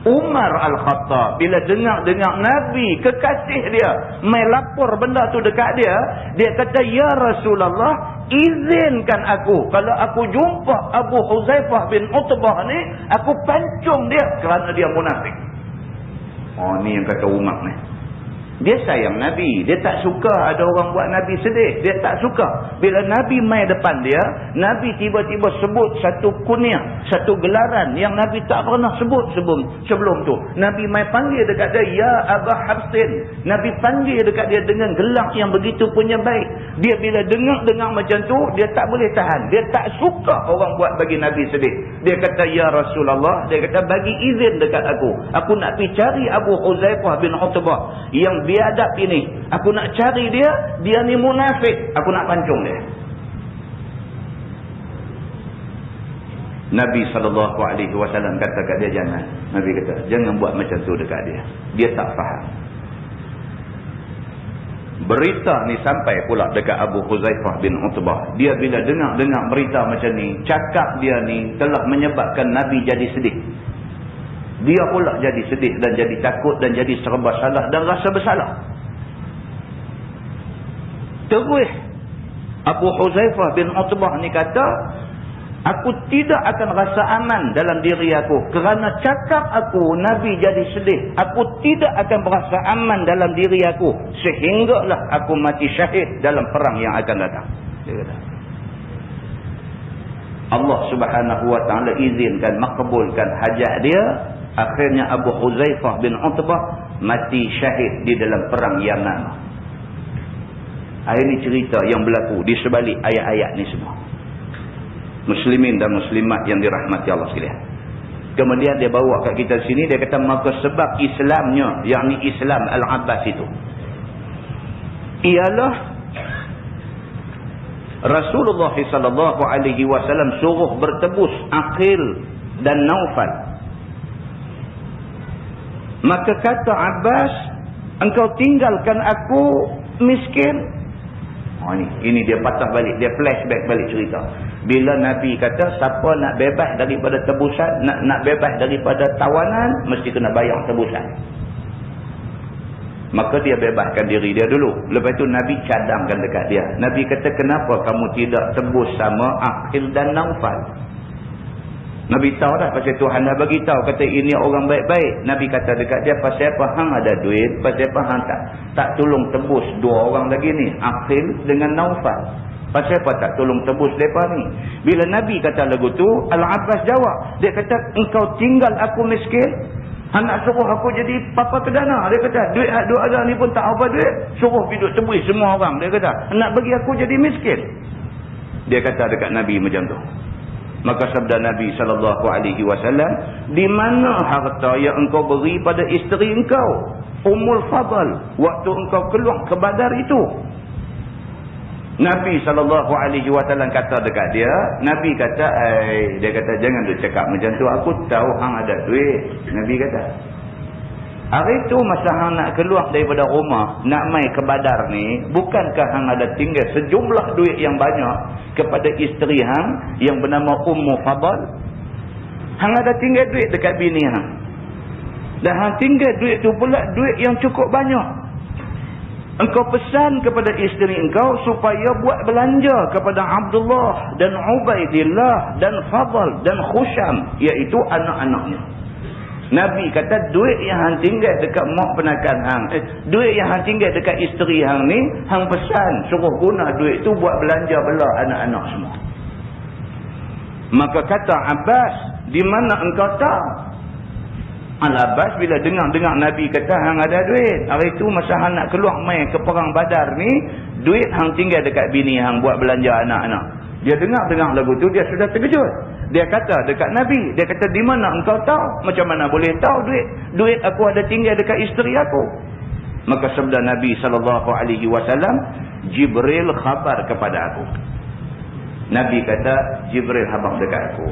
Umar Al-Khattab bila dengar Nabi kekasih dia mai lapor benda tu dekat dia, dia kata, ya Rasulullah, izinkan aku kalau aku jumpa Abu Huzaifah bin Utbah ni, aku pancung dia kerana dia munafik. Oh, ni yang kata Umar ni. Dia sayang Nabi. Dia tak suka ada orang buat Nabi sedih. Dia tak suka. Bila Nabi mai depan dia, Nabi tiba-tiba sebut satu kunyah, satu gelaran yang Nabi tak pernah sebut sebelum tu. Nabi mai panggil dekat dia, ya Aba Hafsin. Nabi panggil dekat dia dengan gelar yang begitu punya baik. Dia bila dengar macam tu, dia tak boleh tahan. Dia tak suka orang buat bagi Nabi sedih. Dia kata, ya Rasulullah, dia kata, bagi izin dekat aku. Aku nak pergi cari Abu Huzaifah bin Utbah yang biadab ini. Aku nak cari dia. Dia ni munafik. Aku nak pancung dia. Nabi SAW kata kat dia, jangan. Nabi kata, jangan buat macam tu dekat dia. Dia tak faham. Berita ni sampai pula dekat Abu Huzaifah bin Utbah. Dia bila dengar berita macam ni, cakap dia ni telah menyebabkan Nabi jadi sedih. Dia pula jadi sedih dan jadi takut dan jadi serba salah dan rasa bersalah. Terus Abu Huzaifah bin Utbah ni kata, aku tidak akan rasa aman dalam diri aku kerana cakap aku Nabi jadi sedih. Aku tidak akan berasa aman dalam diri aku sehinggalah aku mati syahid dalam perang yang akan datang. Dia kata, Allah Subhanahu wa taala izinkan, makbulkan hajat dia. Akhirnya Abu Huzaifah bin Utbah mati syahid di dalam perang Yamamah. Ini cerita yang berlaku di sebalik ayat-ayat ni semua. Muslimin dan muslimat yang dirahmati Allah sekalian. Kemudian dia bawa kat kita sini, dia kata, maka sebab Islamnya, yakni Islam Al-Abbas itu, ialah Rasulullah SAW suruh bertebus Aqil dan Naufal. Maka kata Abbas, engkau tinggalkan aku miskin. Oh, ini dia patah balik, dia flashback balik cerita. Bila Nabi kata siapa nak bebas daripada tebusan, nak bebas daripada tawanan, mesti kena bayar tebusan. Maka dia bebaskan diri dia dulu. Lepas itu Nabi cadangkan dekat dia. Nabi kata, kenapa kamu tidak tebus sama Aqil dan Naufal? Nabi tahu dah pasal Tuhan dah bagi tahu, kata ini orang baik-baik. Nabi kata dekat dia, pasal apa hang ada duit, pasal apa hang tak tolong tebus dua orang lagi ni, Aqil dengan Naufal. Pasal apa tak tolong tebus mereka ni? Bila Nabi kata lagu tu, Al-Abbas jawab. Dia kata, engkau tinggal aku miskin, hang nak suruh aku jadi papa perdana. Dia kata, duit ada ni pun tak apa duit, suruh pergi tebus semua orang. Dia kata, nak bagi aku jadi miskin. Dia kata dekat Nabi macam tu. Maka sabda Nabi SAW, di mana harta yang engkau beri pada isteri engkau, Ummul Fadl, waktu engkau keluar ke Badar itu? Nabi SAW kata dekat dia, Nabi kata, dia kata, jangan duk cakap macam tu, aku tahu hang ada duit. Nabi kata, hari tu masa hang nak keluar daripada rumah, nak mai ke Badar ni, bukankah hang ada tinggal sejumlah duit yang banyak kepada isteri hang yang bernama Ummu Fadl? Hang ada tinggal duit dekat bini hang. Dan hang tinggal duit tu pula duit yang cukup banyak. Engkau pesan kepada isteri engkau supaya buat belanja kepada Abdullah dan Ubaidillah dan Fadl dan Khusham, iaitu anak-anaknya. Nabi kata, duit yang hang tinggal dekat mak penakan hang, duit yang hang tinggal dekat isteri hang ni, hang pesan suruh guna duit tu buat belanja bela anak-anak semua. Maka kata Abbas, di mana engkau tahu? Al-Abbas bila dengar Nabi kata hang ada duit, hari tu masa hang nak keluar mai ke perang Badar ni, duit hang tinggal dekat bini hang buat belanja anak-anak. Dia dengar lagu tu, dia sudah terkejut. Dia kata dekat Nabi, dia kata, di mana engkau tahu? Macam mana boleh tahu duit aku ada tinggal dekat isteri aku? Maka sabda Nabi SAW, Jibril khabar kepada aku. Nabi kata, Jibril khabar dekat aku,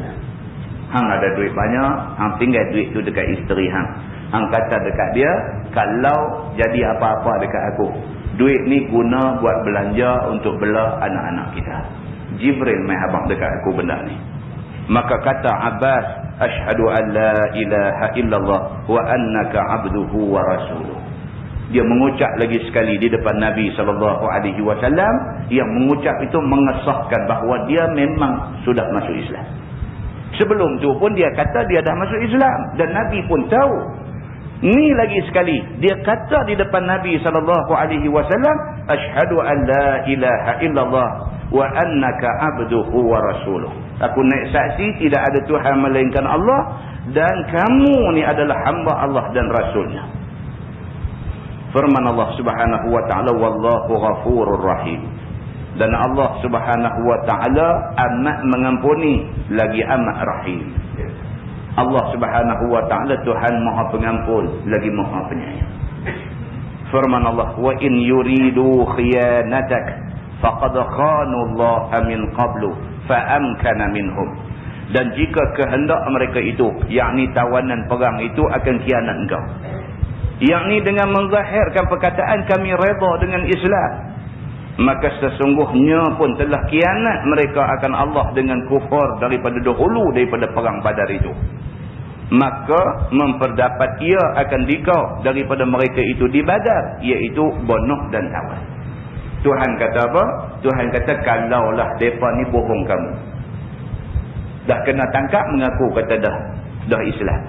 hang ada duit banyak, hang tinggal duit tu dekat isteri hang. Hang kata dekat dia, kalau jadi apa-apa dekat aku, duit ni guna buat belanja untuk bela anak-anak kita. Jibril mai habaq dekat aku benda ni. Maka kata Abbas, asyhadu an la ilaha illallah wa annaka abduhu wa rasuluh. Dia mengucap lagi sekali di depan Nabi SAW, yang mengucap itu mengesahkan bahawa dia memang sudah masuk Islam. Sebelum tu pun dia kata dia dah masuk Islam, dan Nabi pun tahu. Ni lagi sekali dia kata di depan Nabi SAW, asyhadu an la ilaha illallah wa annaka abduhu wa rasuluh. Aku naik saksi tidak ada Tuhan melainkan Allah, dan kamu ni adalah hamba Allah dan Rasulnya. Firman Allah Subhanahu wa taala, wallahu ghafurur rahim. Dan Allah Subhanahu wa taala amat mengampuni lagi amat rahim. Allah Subhanahu wa taala Tuhan Maha Pengampun lagi Maha Penyayang. Firman Allah, wa in yuridu khiyanatak faqad khanu Allah min qablu fa amkana minhum. Dan jika kehendak mereka itu, yakni tawanan perang itu akan khianat engkau, yakni dengan menzahirkan perkataan kami redha dengan Islam, maka sesungguhnya pun telah khianat mereka akan Allah dengan kufur daripada dahulu, daripada perang Badar itu. Maka memperdapat ia akan dikau daripada mereka itu di Badar, iaitu bunuh dan tawan. Tuhan kata apa? Tuhan kata kalaulah mereka ni bohong kamu, dah kena tangkap mengaku kata dah Islam.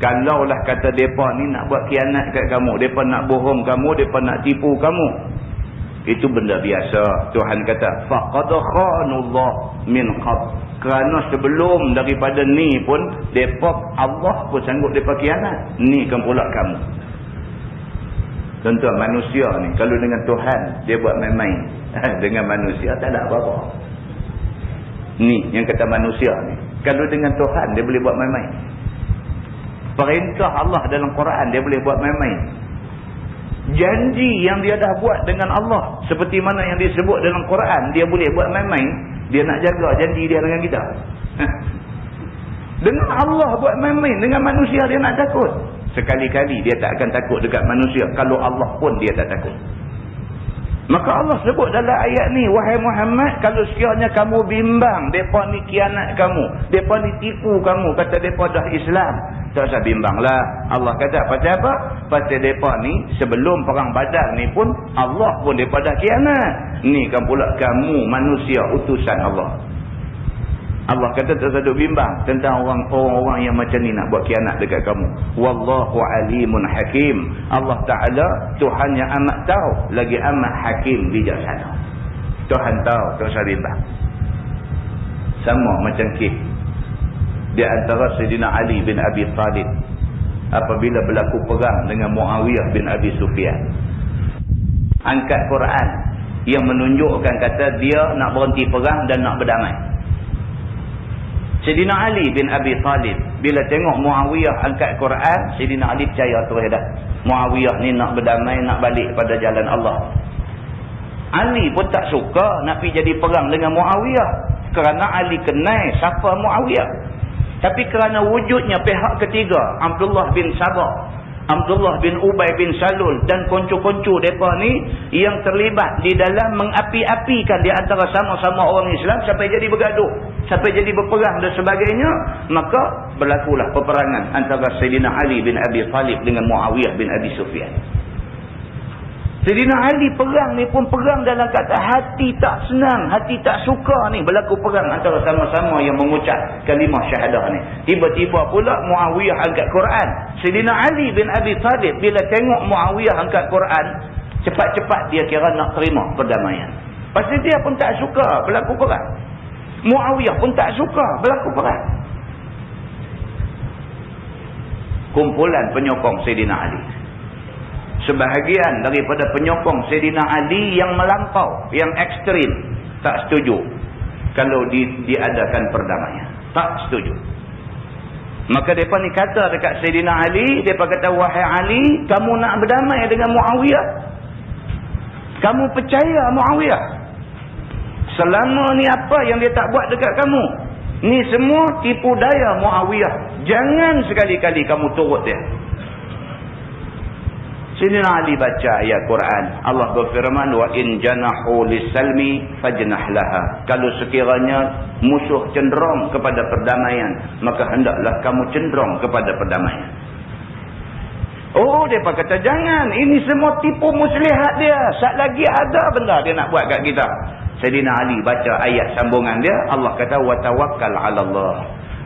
Kalaulah kata mereka ni nak buat khianat kat kamu, mereka nak bohong kamu, mereka nak tipu kamu, itu benda biasa. Tuhan kata faqad khanullah min qabl. Kerana sebelum daripada ni pun mereka, Allah pun sanggup mereka khianat, ni kan pula kamu. Tuan-tuan, manusia ni kalau dengan Tuhan dia buat main-main, dengan manusia tak ada apa-apa. Ni yang kata manusia ni, kalau dengan Tuhan dia boleh buat main-main. Perintah Allah dalam Quran dia boleh buat main-main. Janji yang dia dah buat dengan Allah, seperti mana yang disebut dalam Quran, dia boleh buat main-main. Dia nak jaga janji dia dengan kita. Dengan Allah buat main-main, dengan manusia dia nak takut. Sekali-kali dia tak akan takut dekat manusia, kalau Allah pun dia tak takut. Maka Allah sebut dalam ayat ni, wahai Muhammad, kalau sekiranya kamu bimbang mereka ni khianat kamu, mereka ni tipu kamu, kata mereka dah Islam, tak usah bimbanglah. Allah kata pasal apa? Pasal mereka ni sebelum perang Badar ni pun Allah pun mereka dah khianat. Ni kan pula kamu manusia utusan Allah. Allah kata tak usah bimbang tentang orang-orang yang macam ni nak buat khianat dekat kamu. Wallahu alimun hakim. Allah Ta'ala Tuhan yang amat tahu, lagi amat hakim, bijaksana. Tuhan tahu, tak usah bimbang. Sama macam kes di antara Sayyidina Ali bin Abi Talib apabila berlaku perang dengan Muawiyah bin Abi Sufyan. Angkat Quran yang menunjukkan kata dia nak berhenti perang dan nak berdamai. Sayyidina Ali bin Abi Talib bila tengok Muawiyah angkat Quran, Sayyidina Ali percaya terus dah, Muawiyah ni nak berdamai, nak balik pada jalan Allah. Ali pun tak suka nak pergi jadi perang dengan Muawiyah, kerana Ali kenal siapa Muawiyah. Tapi kerana wujudnya pihak ketiga, Abdullah bin Sabah, Abdullah bin Ubay bin Salul dan koncu-koncu mereka ni yang terlibat di dalam mengapi-apikan di antara sama-sama orang Islam sampai jadi bergaduh, sampai jadi berperang dan sebagainya, maka berlakulah peperangan antara Sayyidina Ali bin Abi Talib dengan Muawiyah bin Abi Sufyan. Sayyidina Ali perang ni pun perang dalam kata hati tak senang, hati tak suka ni, berlaku perang antara sama-sama yang mengucap kalimah syahadah ni. Tiba-tiba pula Muawiyah angkat Quran. Sayyidina Ali bin Abi Talib bila tengok Muawiyah angkat Quran, cepat-cepat dia kira nak terima perdamaian. Pasal dia pun tak suka berlaku perang. Muawiyah pun tak suka berlaku perang. Kumpulan penyokong Sayyidina Ali, sebahagian daripada penyokong Sayyidina Ali yang melampau, yang ekstrim, tak setuju kalau diadakan perdamaian. Tak setuju. Maka mereka ni kata dekat Sayyidina Ali, mereka kata, wahai Ali, kamu nak berdamai dengan Muawiyah? Kamu percaya Muawiyah? Selama ni apa yang dia tak buat dekat kamu? Ni semua tipu daya Muawiyah. Jangan sekali-kali kamu turut dia. Sayyidina Ali baca ayat Quran. Allah berfirman, wa in janahu lis-salmi fajnah laha. Kalau sekiranya musuh cenderung kepada perdamaian, maka hendaklah kamu cenderung kepada perdamaian. Oh, depa kata jangan, ini semua tipu muslihat dia. Sat lagi ada benda dia nak buat kat kita. Sayyidina Ali baca ayat sambungan dia, Allah kata wa tawakkal 'ala Allah.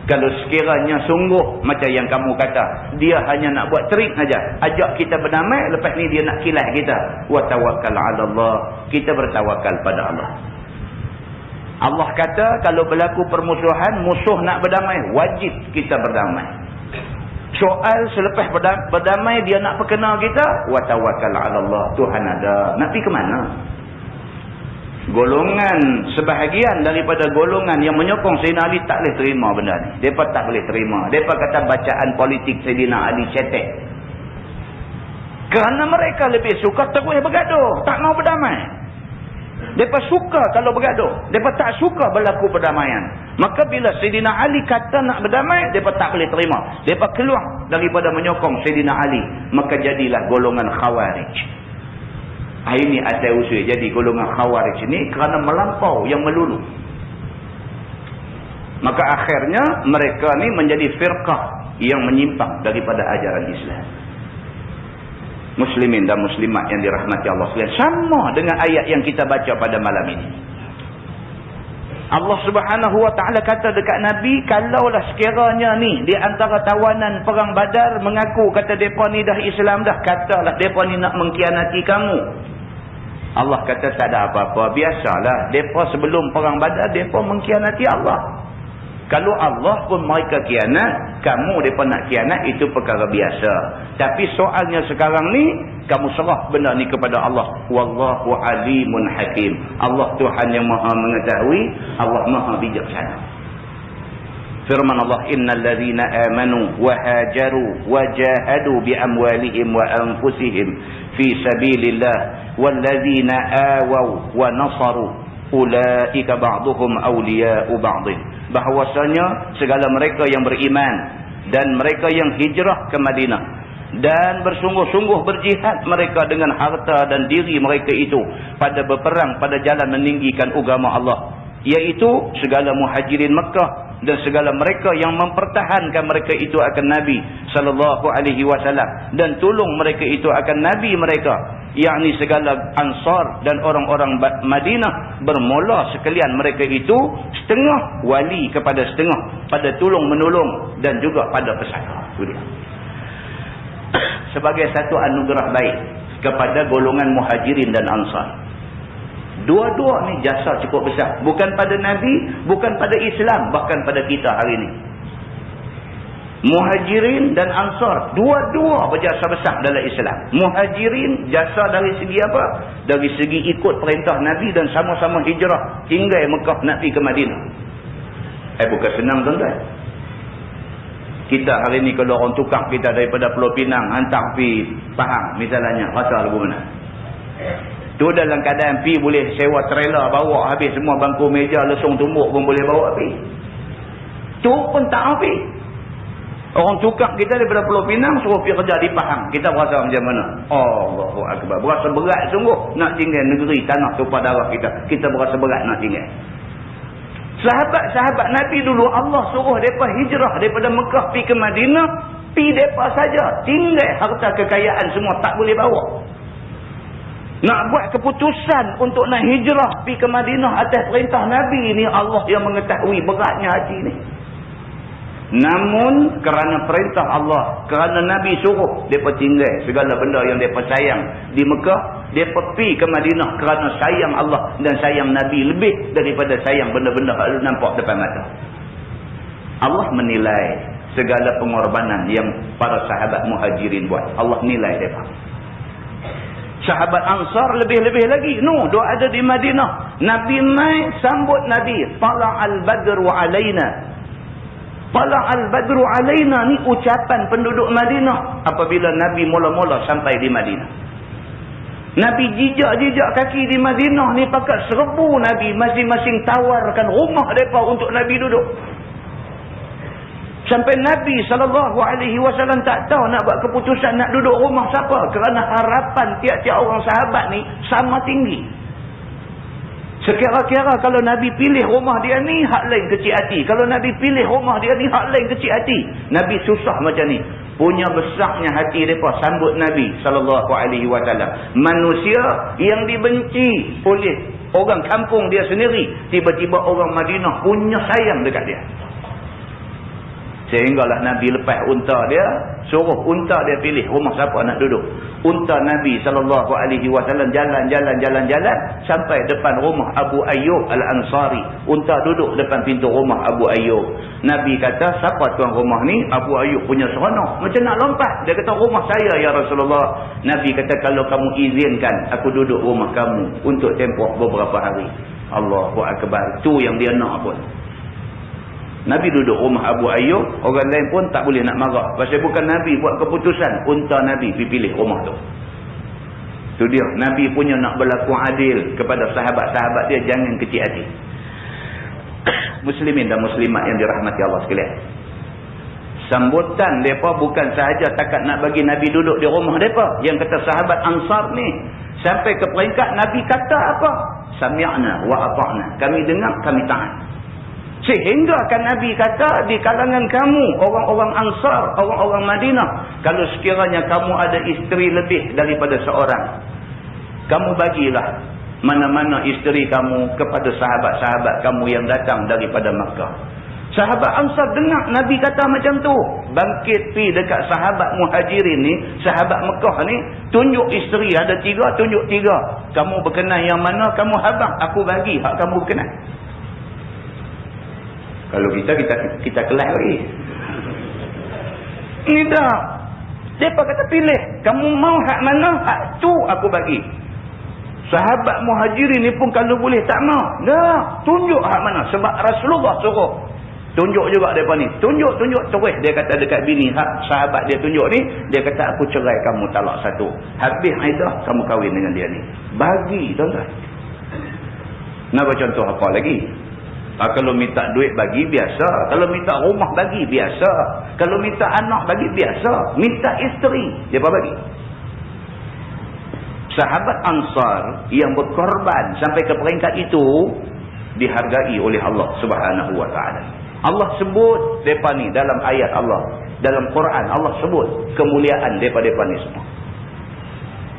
Kalau sekiranya sungguh macam yang kamu kata, dia hanya nak buat trik saja, ajak kita berdamai, lepas ni dia nak kilas kita. Wa tawakkal 'ala Allah. Kita bertawakal pada Allah. Allah kata kalau berlaku permusuhan, musuh nak berdamai, wajib kita berdamai. Soal selepas berdamai dia nak perkenal kita, wa tawakkal 'ala Allah. Tuhan ada. Nak pergi ke mana? Golongan sebahagian daripada golongan yang menyokong Sayyidina Ali tak boleh terima benda ni. Mereka tak boleh terima. Mereka kata bacaan politik Sayyidina Ali cetek. Kerana mereka lebih suka terus bergaduh, tak mau berdamai. Mereka suka kalau bergaduh. Mereka tak suka berlaku perdamaian. Maka bila Sayyidina Ali kata nak berdamai, mereka tak boleh terima. Mereka keluar daripada menyokong Sayyidina Ali. Maka jadilah golongan Khawarij. Ini asal usul jadi golongan Khawarij ini kerana melampau yang melulu. Maka akhirnya mereka ni menjadi firqah yang menyimpang daripada ajaran Islam. Muslimin dan muslimat yang dirahmati Allah sekalian, sama dengan ayat yang kita baca pada malam ini. Allah Subhanahu wa taala kata dekat Nabi, kalaulah sekiranya ni di antara tawanan perang Badar mengaku kata depa ni dah Islam dah, katalah depa ni nak mengkhianati kamu. Allah kata tak ada apa-apa, biasalah. Depa sebelum perang Badar depa mengkhianati Allah. Kalau Allah pun mereka khianat, kamu depa nak khianat, itu perkara biasa. Tapi soalnya sekarang ni kamu serah benda ni kepada Allah. Wallahu alimun hakim. Allah Tuhan yang Maha mengetahui, Allah Maha bijaksana. Firman Allah, innal ladzina amanu wa hajaru wa jahadu bi amwalihim wa anfusihim fi sabilillah wal ladzina awaw wa nasaru ulaika ba'duhum awliya'u ba'dhin. Bahawasanya segala mereka yang beriman dan mereka yang hijrah ke Madinah dan bersungguh-sungguh berjihad mereka dengan harta dan diri mereka itu pada berperang pada jalan meninggikan agama Allah, iaitu segala muhajirin Mekah dan segala mereka yang mempertahankan mereka itu akan Nabi sallallahu alaihi wasallam dan tolong mereka itu akan Nabi mereka, yakni segala Ansar dan orang-orang Madinah. Bermula sekalian mereka itu setengah wali kepada setengah, pada tolong menolong dan juga pada pesaka. Sebagai satu anugerah baik kepada golongan muhajirin dan Ansar. Dua-dua ni jasa cukup besar. Bukan pada Nabi, bukan pada Islam, bahkan pada kita hari ini. Muhajirin dan Ansar, dua-dua berjasa besar dalam Islam. Muhajirin jasa dari segi apa? Dari segi ikut perintah Nabi dan sama-sama hijrah tinggal Mekah nak pergi ke Madinah. Bukan senang tuan-tuan. Kita hari ni kalau orang tukar kita daripada Pulau Pinang hantar pergi Pahang misalnya, rasa lagu mana? Tu dalam keadaan pi boleh sewa trailer bawa habis semua bangku meja lesung tumbuk pun boleh bawa pi. Tu pun tak habis. Orang tukar kita daripada Pulau Pinang suruh pergi kerja di Pahang. Kita berasa macam mana? Allahu Akbar. Berasa berat sungguh nak tinggal negeri tanah tumpah darah kita. Kita berasa berat nak tinggal. Sahabat-sahabat Nabi dulu Allah suruh mereka hijrah daripada Mekah pergi ke Madinah. Pergi mereka saja. Tinggal harta kekayaan semua tak boleh bawa. Nak buat keputusan untuk nak hijrah pergi ke Madinah atas perintah Nabi ni, Allah yang mengetahui beratnya hati ni. Namun kerana perintah Allah, kerana Nabi suruh, mereka tinggal segala benda yang mereka sayang di Mekah, mereka pergi ke Madinah kerana sayang Allah dan sayang Nabi lebih daripada sayang benda-benda yang nampak depan mata. Allah menilai segala pengorbanan yang para sahabat muhajirin buat. Allah nilai mereka. Sahabat Ansar lebih-lebih lagi. Dia ada di Madinah. Nabi mai sambut Nabi. Tala'al badru alaina. Tala'al badru alaina ni ucapan penduduk Madinah apabila Nabi mula-mula sampai di Madinah. Nabi jijak-jijak kaki di Madinah ni pakat 1000 Nabi masing-masing tawarkan rumah mereka untuk Nabi duduk. Sampai Nabi SAW tak tahu nak buat keputusan nak duduk rumah siapa. Kerana harapan tiap-tiap orang sahabat ni sama tinggi. Sekira-kira kalau Nabi pilih rumah dia ni, hak lain kecil hati. Kalau Nabi pilih rumah dia ni, hak lain kecil hati. Nabi susah macam ni. Punya besarnya hati mereka sambut Nabi SAW. Manusia yang dibenci oleh orang kampung dia sendiri, tiba-tiba orang Madinah punya sayang dekat dia. Sehinggalah Nabi lepas unta dia, suruh unta dia pilih rumah siapa nak duduk. Unta Nabi SAW jalan sampai depan rumah Abu Ayyub Al-Ansari. Unta duduk depan pintu rumah Abu Ayyub. Nabi kata, siapa tuan rumah ni? Abu Ayyub punya seronok. Macam nak lompat. Dia kata, rumah saya ya Rasulullah. Nabi kata, kalau kamu izinkan aku duduk rumah kamu untuk tempoh beberapa hari. Allahu Akbar. Tu yang dia nak pun. Nabi duduk rumah Abu Ayyub, orang lain pun tak boleh nak marah. Pasal bukan Nabi buat keputusan, unta Nabi pilih rumah tu. Tu dia, Nabi punya nak berlaku adil kepada sahabat-sahabat dia, jangan kecil hati. Muslimin dan muslimat yang dirahmati Allah sekalian. Sambutan mereka bukan sahaja takat nak bagi Nabi duduk di rumah mereka. Yang kata sahabat Ansar ni, sampai ke peringkat Nabi kata apa? Sami'na wa ata'na. Kami dengar, kami taat. Sehingga kan Nabi kata di kalangan kamu, orang-orang Ansar, orang-orang Madinah, kalau sekiranya kamu ada isteri lebih daripada seorang, kamu bagilah mana-mana isteri kamu kepada sahabat-sahabat kamu yang datang daripada Makkah. Sahabat Ansar dengar Nabi kata macam tu, bangkit pi dekat sahabat Muhajirin ni, sahabat Mekah ni, tunjuk isteri ada 3, tunjuk 3. Kamu berkenan yang mana, kamu habang, aku bagi hak kamu berkenan. Kalau kita kelas lagi. Ni dah. Mereka kata pilih. Kamu mau hak mana? Hak tu aku bagi. Sahabat Muhajirin ni pun kalau boleh tak mau. Dah. Tunjuk hak mana. Sebab Rasulullah suruh. Tunjuk juga mereka ni. Tunjuk. Terus dia kata dekat bini. Hak sahabat dia tunjuk ni. Dia kata aku cerai kamu talak 1. Habis Aidah kamu kahwin dengan dia ni. Bagi tuan-tuan. Nak contoh apa lagi? Kalau minta duit bagi, biasa. Kalau minta rumah bagi, biasa. Kalau minta anak bagi, biasa. Minta isteri, dia apa bagi? Sahabat Ansar yang berkorban sampai ke peringkat itu, dihargai oleh Allah Subhanahu Wa Taala. Allah sebut mereka ni dalam ayat Allah. Dalam Quran, Allah sebut kemuliaan mereka ni semua.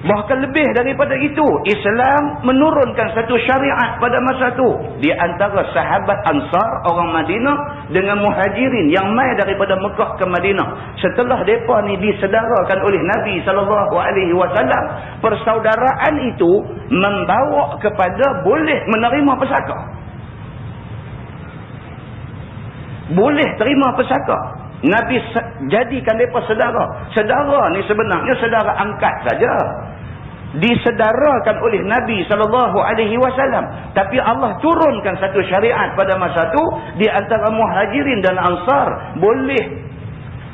Bahkan lebih daripada itu, Islam menurunkan satu syariat pada masa itu. Di antara sahabat Ansar, orang Madinah, dengan Muhajirin yang mai daripada Mekah ke Madinah. Setelah mereka ni disedarakan oleh Nabi SAW, persaudaraan itu membawa kepada boleh menerima pesaka. Boleh terima pesaka. Nabi jadikan mereka sedara. Sedara ni sebenarnya sedara angkat saja. Disedarakan oleh Nabi SAW. Tapi Allah turunkan satu syariat pada masa itu. Di antara Muhajirin dan Ansar, boleh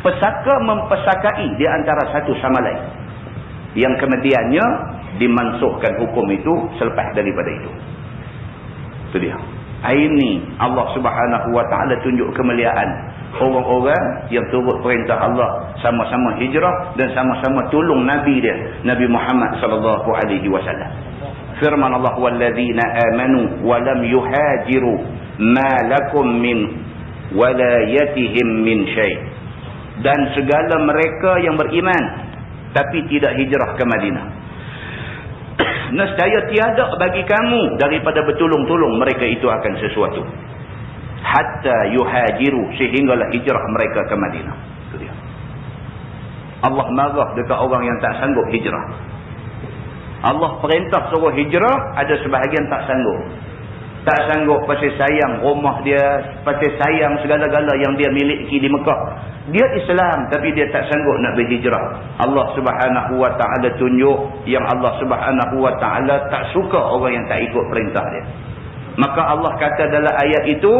pesaka mempesakai di antara satu sama lain. Yang kemudiannya dimansuhkan hukum itu selepas daripada itu. Itu dia. Ini Allah Subhanahu Wa Taala tunjuk kemuliaan orang-orang yang turut perintah Allah, sama-sama hijrah dan sama-sama tolong Nabi dia, Nabi Muhammad sallallahu alaihi wasallam. Firman Allah, walladzina amanu wa lam yuhajiru ma lakum min walayatihim min syai'. Dan segala mereka yang beriman tapi tidak hijrah ke Madinah, nescaya tiada bagi kamu daripada bertolong-tolong mereka itu akan sesuatu. Hatta yuhajiru, sehinggalah hijrah mereka ke Madinah. Itu dia. Allah marah dekat orang yang tak sanggup hijrah. Allah perintah suruh hijrah, ada sebahagian tak sanggup. Tak sanggup pasal sayang rumah dia, pasal sayang segala-gala yang dia miliki di Mekah. Dia Islam tapi dia tak sanggup nak berhijrah. Allah Subhanahu Wa Taala tunjuk yang Allah Subhanahu Wa Taala tak suka orang yang tak ikut perintah dia. Maka Allah kata dalam ayat itu,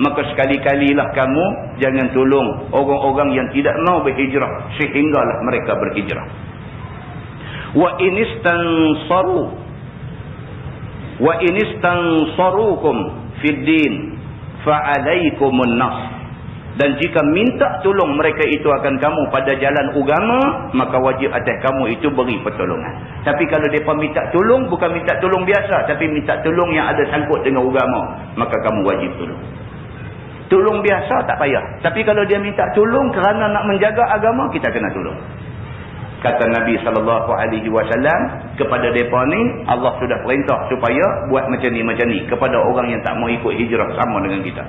maka sekali-kalilah kamu jangan tolong orang-orang yang tidak mau berhijrah sehinggalah mereka berhijrah. Wa inistansarukum fid din fa'alaikumun nas. Dan jika minta tolong mereka itu akan kamu pada jalan agama, maka wajib atas kamu itu beri pertolongan. Tapi kalau mereka minta tolong, bukan minta tolong biasa, tapi minta tolong yang ada sangkut dengan agama, maka kamu wajib tolong. Tolong biasa tak payah. Tapi kalau dia minta tolong kerana nak menjaga agama, kita kena tolong. Kata Nabi SAW kepada mereka ni, Allah sudah perintah supaya buat macam ni kepada orang yang tak mau ikut hijrah sama dengan kita.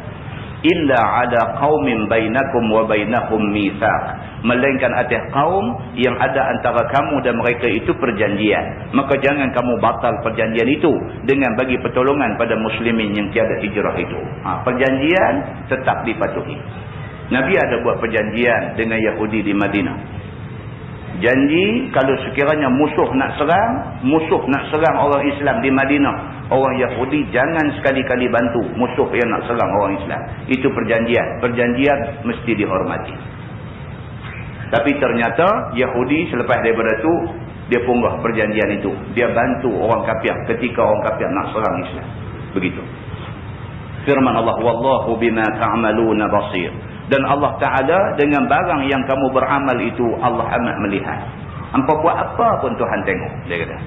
Illa ada qaumin bainakum wa bainahum mitsaq, melainkan atas kaum yang ada antara kamu dan mereka itu perjanjian, maka jangan kamu batal perjanjian itu dengan bagi pertolongan pada muslimin yang tiada hijrah itu. Perjanjian tetap dipatuhi. Nabi ada buat perjanjian dengan Yahudi di Madinah. Janji kalau sekiranya musuh nak serang orang Islam di Madinah, orang Yahudi jangan sekali-kali bantu musuh yang nak serang orang Islam. Itu perjanjian. Perjanjian mesti dihormati. Tapi ternyata Yahudi selepas daripada itu, dia punggah perjanjian itu. Dia bantu orang kafir ketika orang kafir nak serang Islam. Begitu. Firman Allah, wallahu bima ta'maluna basir. Dan Allah Ta'ala dengan barang yang kamu beramal itu Allah amat melihat. Hampa buat apa pun Tuhan tengok. Dia kata.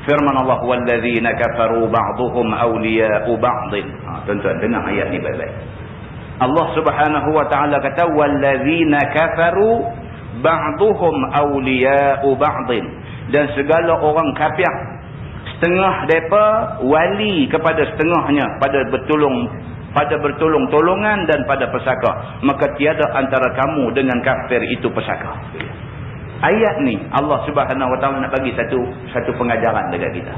Firman Allah, wallazina kafaru ba'duhum awliya'u ba'din. Tuan-tuan dengar ayat ni baik-baik. Allah Subhanahu wa Ta'ala kata, wallazina kafaru ba'duhum awliya'u ba'din. Dan segala orang kafir, setengah mereka wali kepada setengahnya pada bertolong-tolongan dan pada pesaka. Maka tiada antara kamu dengan kafir itu pesaka. Ayat ni Allah Subhanahu wa Ta'ala nak bagi satu pengajaran dekat kita.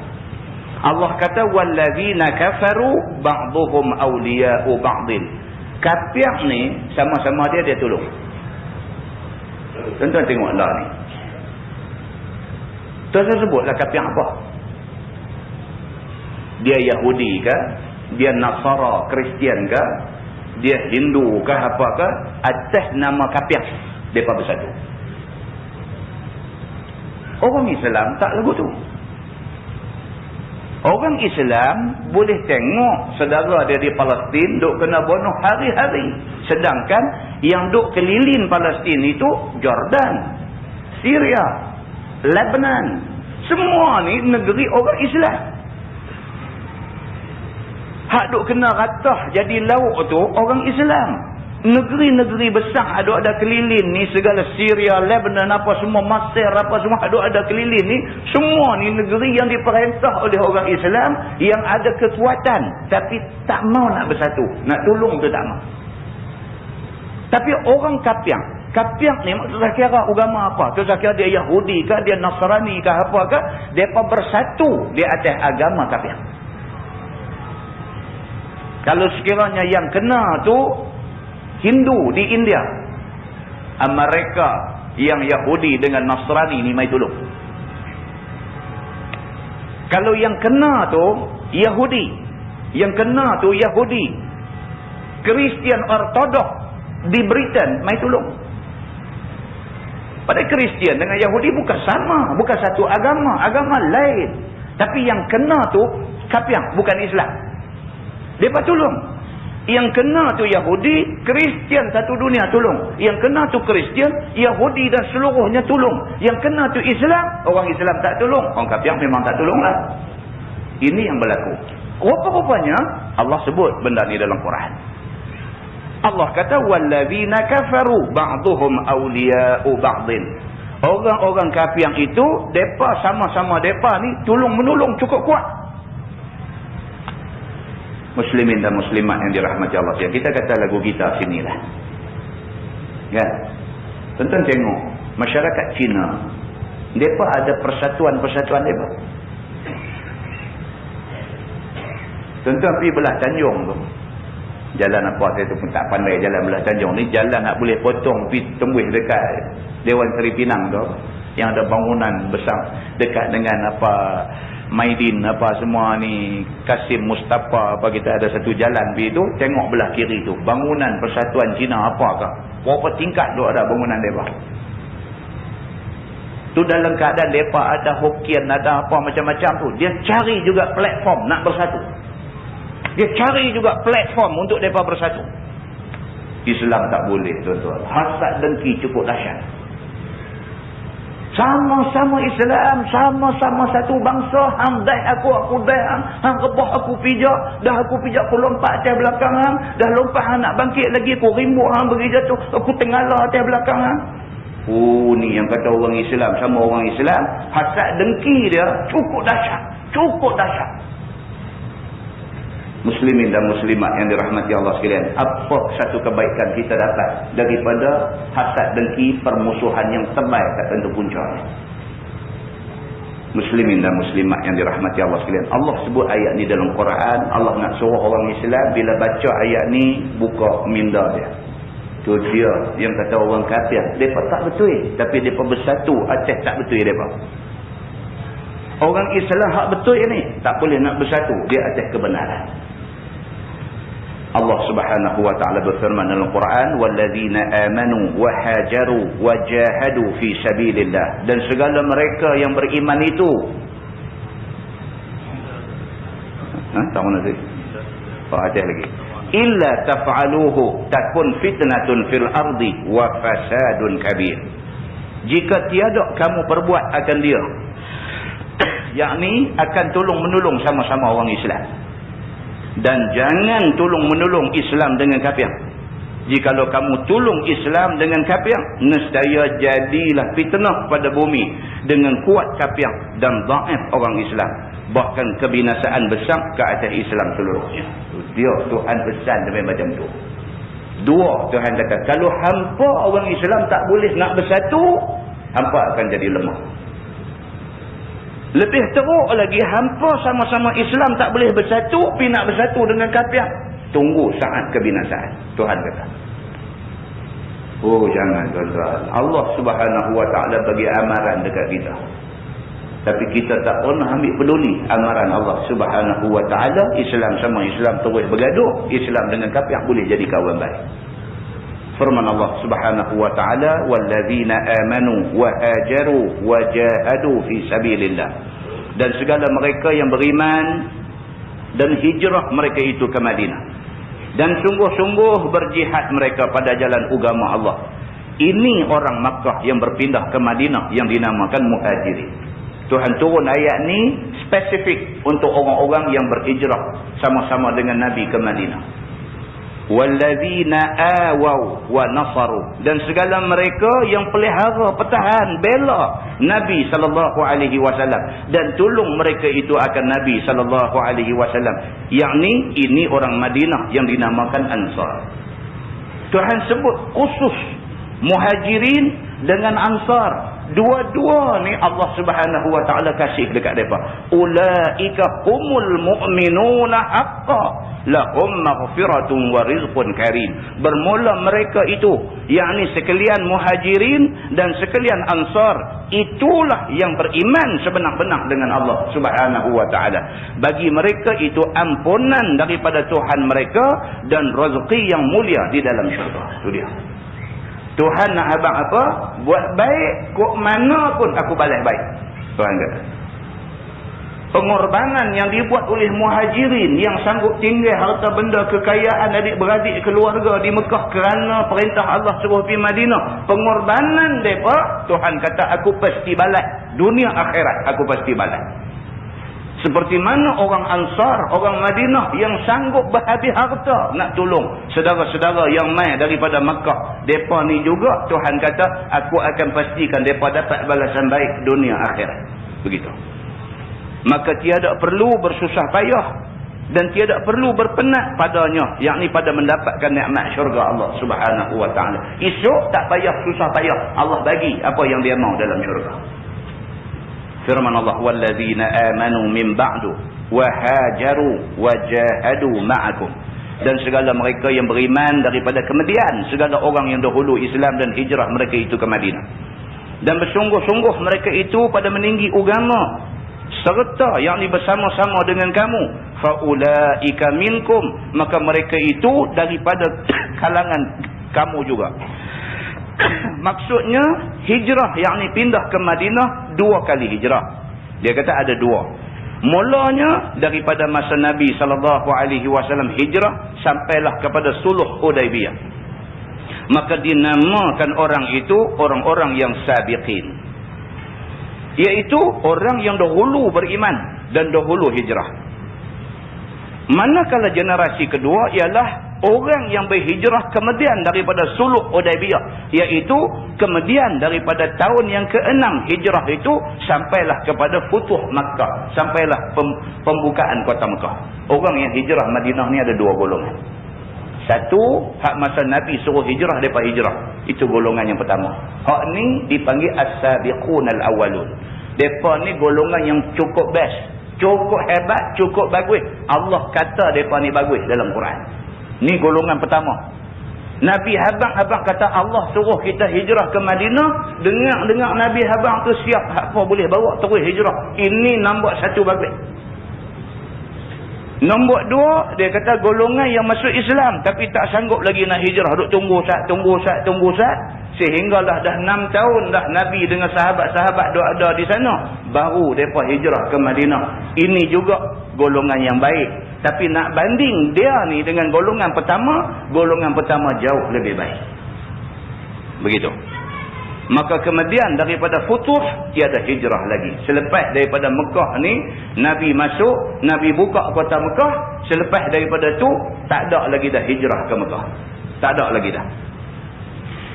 Allah kata wallazina kafaru ba'dhum awliya'u ba'din. Kafir ni sama-sama dia tolong. Tuan-tuan tengoklah ni. Tuan-tuan sebutlah kafir apa? Dia Yahudi ke? Dia Nasara, Kristian ke? Dia Hindu ke apa ke? Atas nama kafir mereka bersatu. Orang Islam tak lagu tu. Orang Islam boleh tengok saudara dia di Palestin duk kena bunuh hari-hari. Sedangkan yang duk keliling Palestin itu Jordan, Syria, Lebanon. Semua ni negeri orang Islam. Hak duk kena ratah jadi lauk tu orang Islam. Negeri-negeri besar ada keliling ni, segala Syria, Lebanon apa semua, Mesir apa semua ada keliling ni, semua ni negeri yang diperintah oleh orang Islam yang ada kekuatan tapi tak mau nak bersatu, nak tolong tu tak mau. Tapi orang kafir ni maksudnya kira agama apa? Tu kira dia Yahudi ke, dia Nasrani ke apa ke, depa bersatu di atas agama kafir. Kalau sekiranya yang kena tu Hindu di India, mereka yang Yahudi dengan Nasrani ni mai tolong. Kalau yang kena tu Yahudi, Kristian Ortodok di Britain mai tolong. Pada Kristian dengan Yahudi bukan sama, bukan satu agama lain. Tapi yang kena tu kafir, bukan Islam. Mereka tolong. Yang kena tu Yahudi, Kristian satu dunia tolong. Yang kena tu Kristian, Yahudi dan seluruhnya tolong. Yang kena tu Islam, orang Islam tak tolong. Orang kafir memang tak tolonglah. Ini yang berlaku. Rupa-rupanya Allah sebut benda ni dalam Quran. Allah kata wallazina kafaru ba'dhum awliya'u ba'din. Orang-orang kafir itu depa sama-sama depa ni tolong-menolong cukup kuat. Muslimin dan muslimat yang dirahmati Allah. Kita kata lagu kita sinilah. Kan? Tuan-tuan tengok masyarakat Cina, depa ada persatuan-persatuan depa. Tuan-tuan pergi belah Tanjung tu. Jalan apa saya tu pun tak pandai jalan belah Tanjung ni. Jalan nak boleh potong pergi tembus dekat Dewan Seri Pinang tu. Yang ada bangunan besar dekat dengan apa Maidin apa semua ni, Kasim Mustafa apa, kita ada satu jalan pergi tu, tengok belah kiri tu bangunan Persatuan Cina apakah, berapa tingkat tu ada bangunan mereka tu. Dalam keadaan mereka ada Hokkien, ada apa macam-macam tu, dia cari juga platform nak bersatu, dia cari juga platform untuk mereka bersatu. Islam tak boleh, tuan-tuan. Hasad dengki cukup dahsyat. Sama-sama Islam, sama-sama satu bangsa. Hang dai aku dai hang. Hang rebah aku pijak. Dah aku pijak aku lompat atas belakang hang. Dah lompat hang nak bangkit lagi aku rimbuk hang bagi jatuh. Aku tenggalah atas belakang hang. Oh, ni yang kata orang Islam sama orang Islam. Hasad dengki dia cukup dahsyat. Cukup dahsyat. Muslimin dan muslimat yang dirahmati Allah sekalian, apa satu kebaikan kita dapat daripada hasad dengki, permusuhan yang tebal tak tentu puncanya? Muslimin dan muslimat yang dirahmati Allah sekalian, Allah sebut ayat ni dalam Quran. Allah nak suruh orang Islam bila baca ayat ni buka minda dia. Tu dia yang kata orang kafir depa tak betul, tapi depa bersatu atas tak betul depa. Orang Islam hak betul ni tak boleh nak bersatu dia atas kebenaran. Allah Subhanahu wa taala berfirman dalam Quran, wallazina amanu wa hajaru wa jahadu fi sabilillah, dan segala mereka yang beriman itu tak mana sih ada lagi, illa taf'aluhu takun fitnatun fil ardi wa fasadun kabir. Jika tiada kamu perbuat akan dia, yakni akan tolong menolong sama-sama orang Islam, dan jangan tolong menolong Islam dengan kafir. Jikalau kamu tolong Islam dengan kafir, nescaya jadilah fitnah pada bumi dengan kuat kafir dan dhaif orang Islam, bahkan kebinasaan besar ke atas Islam seluruhnya. Dia Tuhan pesan demi macam tu. Dua, Tuhan kata kalau hampa orang Islam tak boleh nak bersatu, hampa akan jadi lemah. Lebih teruk lagi, hampa sama-sama Islam tak boleh bersatu, pergi nak bersatu dengan kafir, tunggu saat kebinasaan. Tuhan kata. Oh jangan tuan-tuan. Allah Subhanahu wa taala bagi amaran dekat kita, tapi kita tak pernah ambil peduli amaran Allah Subhanahu wa taala. Islam sama Islam terus bergaduh, Islam dengan kafir boleh jadi kawan baik. Firman Allah Subhanahu wa taala, wallazina amanu wa hajaru wa jahadu fi sabilillah, dan segala mereka yang beriman dan hijrah mereka itu ke Madinah, dan sungguh-sungguh berjihad mereka pada jalan agama Allah. Ini orang Makkah yang berpindah ke Madinah yang dinamakan muhajirin. Tuhan turun ayat ni spesifik untuk orang-orang yang berhijrah sama-sama dengan Nabi ke Madinah. Wallazina awaw wa nasaru, dan segala mereka yang pelihara, pertahan, bela Nabi SAW dan tolong mereka itu akan Nabi SAW, yakni ini orang Madinah yang dinamakan Ansar. Tuhan sebut khusus muhajirin dengan Ansar. Dua-dua ni Allah Subhanahu wa taala kasih dekat depa. Ulaika humul mu'minuna haqqan lahum maghfiratun wa rizqun karim. Bermula mereka itu, yakni sekalian muhajirin dan sekalian ansar, itulah yang beriman sebenar-benar dengan Allah Subhanahu wa taala. Bagi mereka itu ampunan daripada Tuhan mereka dan rezeki yang mulia di dalam syurga. Itu dia. Tuhan nak abang apa? Buat baik, kok mana pun aku balas baik. Tuhan kata. Pengorbanan yang dibuat oleh muhajirin yang sanggup tinggal harta benda, kekayaan, adik-beradik, keluarga di Mekah kerana perintah Allah suruh pergi Madinah. Pengorbanan mereka, Tuhan kata aku pasti balas. Dunia akhirat aku pasti balas. Seperti mana orang Ansar, orang Madinah yang sanggup berhabis harta nak tolong saudara-saudara yang mai daripada Makkah. Mereka ni juga Tuhan kata aku akan pastikan mereka dapat balasan baik dunia akhirat. Begitu. Maka tiada perlu bersusah payah dan tiada perlu berpenat padanya, yakni pada mendapatkan nikmat syurga Allah Subhanahu wa taala. Esok tak payah susah payah, Allah bagi apa yang dia mau dalam syurga. Firman Allah, wallazina amanu min ba'du wa hajaru wa jahadu ma'akum, dan segala mereka yang beriman daripada kemudian, segala orang yang dahulu Islam dan hijrah mereka itu ke Madinah, dan bersungguh-sungguh mereka itu pada meninggi agama serta yakni bersama-sama dengan kamu, faulaika minkum, maka mereka itu daripada kalangan kamu juga. Maksudnya hijrah yakni pindah ke Madinah dua kali hijrah. Dia kata ada dua. Mulanya daripada masa Nabi SAW hijrah sampailah kepada Suluh Hudaibiyah. maka dinamakan orang itu orang-orang yang sabiqin, iaitu orang yang dahulu beriman dan dahulu hijrah. Manakala generasi kedua ialah orang yang berhijrah kemudian daripada sulh Hudaibiyah, iaitu kemudian daripada tahun yang ke-6 hijrah itu sampailah kepada Futuh Makkah, sampailah pembukaan kota Makkah. Orang yang hijrah Madinah ni ada dua golongan. Satu, hak masa Nabi suruh hijrah, mereka hijrah. Itu golongan yang pertama. Hak ni dipanggil as-sabiqun al-awwalun. Mereka ni golongan yang cukup best, cukup hebat, cukup bagus. Allah kata mereka ni bagus dalam Quran. Ni golongan pertama. Nabi habang kata Allah suruh kita hijrah ke Madinah. Dengar Nabi habang tu siap apa boleh bawa terus hijrah. Ini nombor satu bagus. Nombor dua, dia kata golongan yang masuk Islam tapi tak sanggup lagi nak hijrah. Duk tunggu saat. Sehinggalah dah 6 tahun dah Nabi dengan sahabat-sahabat duk ada di sana. Baru mereka hijrah ke Madinah. Ini juga golongan yang baik. Tapi nak banding dia ni dengan golongan pertama jauh lebih baik. Begitu. Maka kemudian daripada Futuh tiada hijrah lagi. Selepas daripada Mekah ni Nabi masuk, Nabi buka kota Mekah. Selepas daripada tu tak ada lagi dah hijrah ke Mekah. Tak ada lagi dah.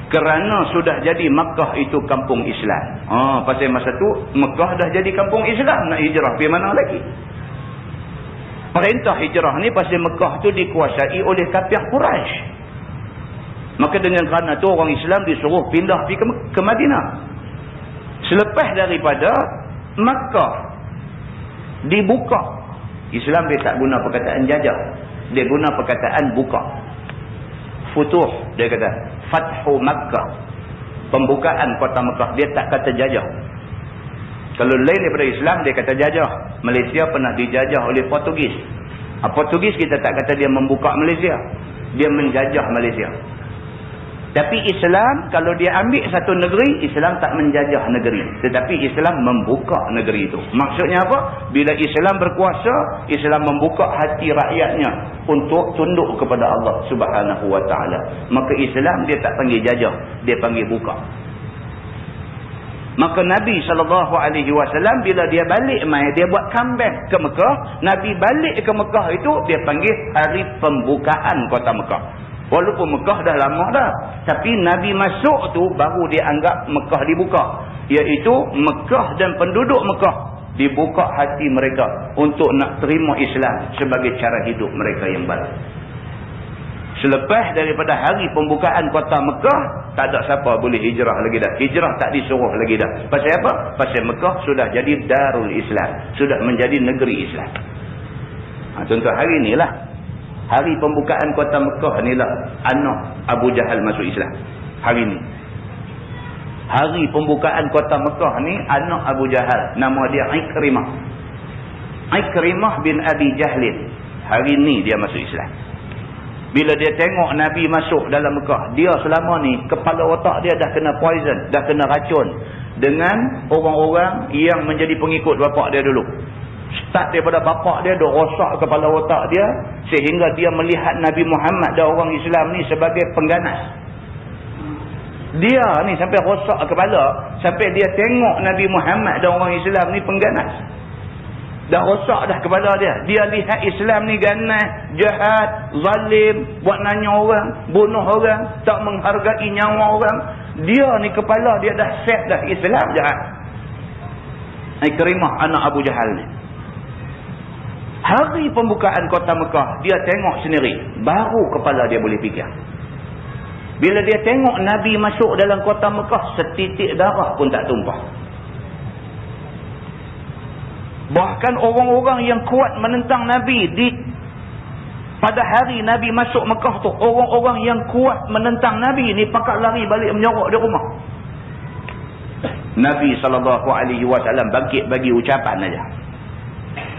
Kerana sudah jadi Mekah itu kampung Islam. Pasal masa tu Mekah dah jadi kampung Islam, nak hijrah pergi mana lagi? Perintah hijrah ni pasal Mekah tu dikuasai oleh kafir Quraisy. Maka dengan kerana tu orang Islam disuruh pindah pergi ke Madinah. Selepas daripada Makkah dibuka, Islam dia tak guna perkataan jajah, dia guna perkataan buka. Futuh, dia kata Fathu Makkah, pembukaan kota Makkah. Dia tak kata jajah. Kalau lain daripada Islam dia kata jajah. Malaysia pernah dijajah oleh Portugis. Portugis kita tak kata dia membuka Malaysia, dia menjajah Malaysia. Tapi Islam kalau dia ambil satu negeri, Islam tak menjajah negeri, tetapi Islam membuka negeri itu. Maksudnya apa? Bila Islam berkuasa, Islam membuka hati rakyatnya untuk tunduk kepada Allah Subhanahu wa taala. Maka Islam dia tak panggil jajah, dia panggil buka. Maka Nabi SAW bila dia balik dia buat comeback ke Mekah. Nabi balik ke Mekah itu dia panggil hari pembukaan kota Mekah. Walaupun Mekah dah lama dah, tapi Nabi masuk tu baru dia anggap Mekah dibuka, iaitu Mekah dan penduduk Mekah dibuka hati mereka untuk nak terima Islam sebagai cara hidup mereka yang baru. Selepas daripada hari pembukaan kota Mekah, tak ada siapa boleh hijrah lagi dah. Hijrah tak disuruh lagi dah. Pasal apa? Pasal Mekah sudah jadi Darul Islam, sudah menjadi negeri Islam. Contoh hari inilah, hari pembukaan kota Mekah inilah anak Abu Jahal masuk Islam. Hari ini. Hari pembukaan kota Mekah ni anak Abu Jahal. Nama dia Ikrimah. Ikrimah bin Abi Jahlin. Hari ni dia masuk Islam. Bila dia tengok Nabi masuk dalam Mekah, dia selama ni kepala otak dia dah kena poison, dah kena racun dengan orang-orang yang menjadi pengikut bapak dia dulu. Start daripada bapak dia dah rosak kepala otak dia sehingga dia melihat Nabi Muhammad dan orang Islam ni sebagai pengganas. Dia ni sampai rosak kepala, sampai dia tengok Nabi Muhammad dan orang Islam ni pengganas. Dah rosak dah kepala dia. Dia lihat Islam ni ganas, jahat, zalim, buat nanya orang, bunuh orang, tak menghargai nyawa orang. Dia ni kepala dia dah set dah Islam jahat. Ikrimah anak Abu Jahal ni. Hari pembukaan kota Mekah, dia tengok sendiri. Baru kepala dia boleh fikir. Bila dia tengok Nabi masuk dalam kota Mekah, setitik darah pun tak tumpah. Bahkan orang-orang yang kuat menentang Nabi pada hari Nabi masuk Mekah tu, orang-orang yang kuat menentang Nabi ni pakat lari balik menyorok di rumah. Nabi SAW bangkit bagi ucapan aja.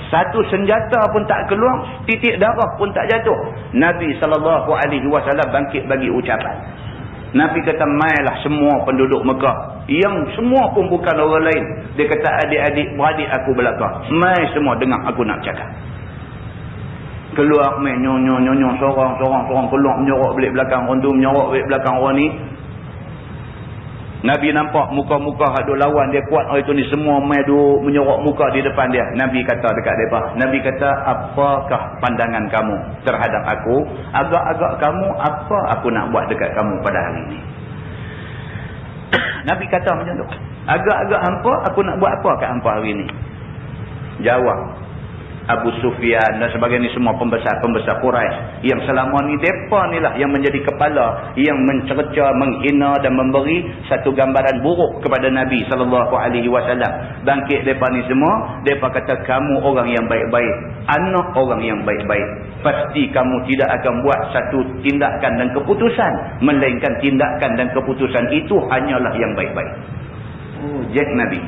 Satu senjata pun tak keluar, titik darah pun tak jatuh. Nabi SAW bangkit bagi ucapan. Nabi kata, mailah semua penduduk Mekah, yang semua pun bukan orang lain. Dia kata, adik-adik beradik aku belakang, mai semua dengar aku nak cakap. Keluar main nyong sorang keluar menyorok balik belakang orang tu, menyorok balik belakang orang ni. Nabi nampak muka-muka hadut lawan dia kuat hari tu ni, semua main duk menyorok muka di depan dia. Nabi kata dekat mereka, Nabi kata, apakah pandangan kamu terhadap aku? Agak-agak kamu, apa aku nak buat dekat kamu pada hari ini? Nabi kata macam tu. Agak-agak hampa, aku nak buat apa kat hampa hari ini? Jawab Abu Sufyan dan sebagainya, semua pembesar-pembesar Quraisy yang selama ni depa ni lah yang menjadi kepala, yang mencerca, menghina dan memberi satu gambaran buruk kepada Nabi SAW. Bangkit depa ni semua, depa kata kamu orang yang baik-baik, anak orang yang baik-baik. Pasti kamu tidak akan buat satu tindakan dan keputusan melainkan tindakan dan keputusan itu hanyalah yang baik-baik. Oh, Jack Nabi.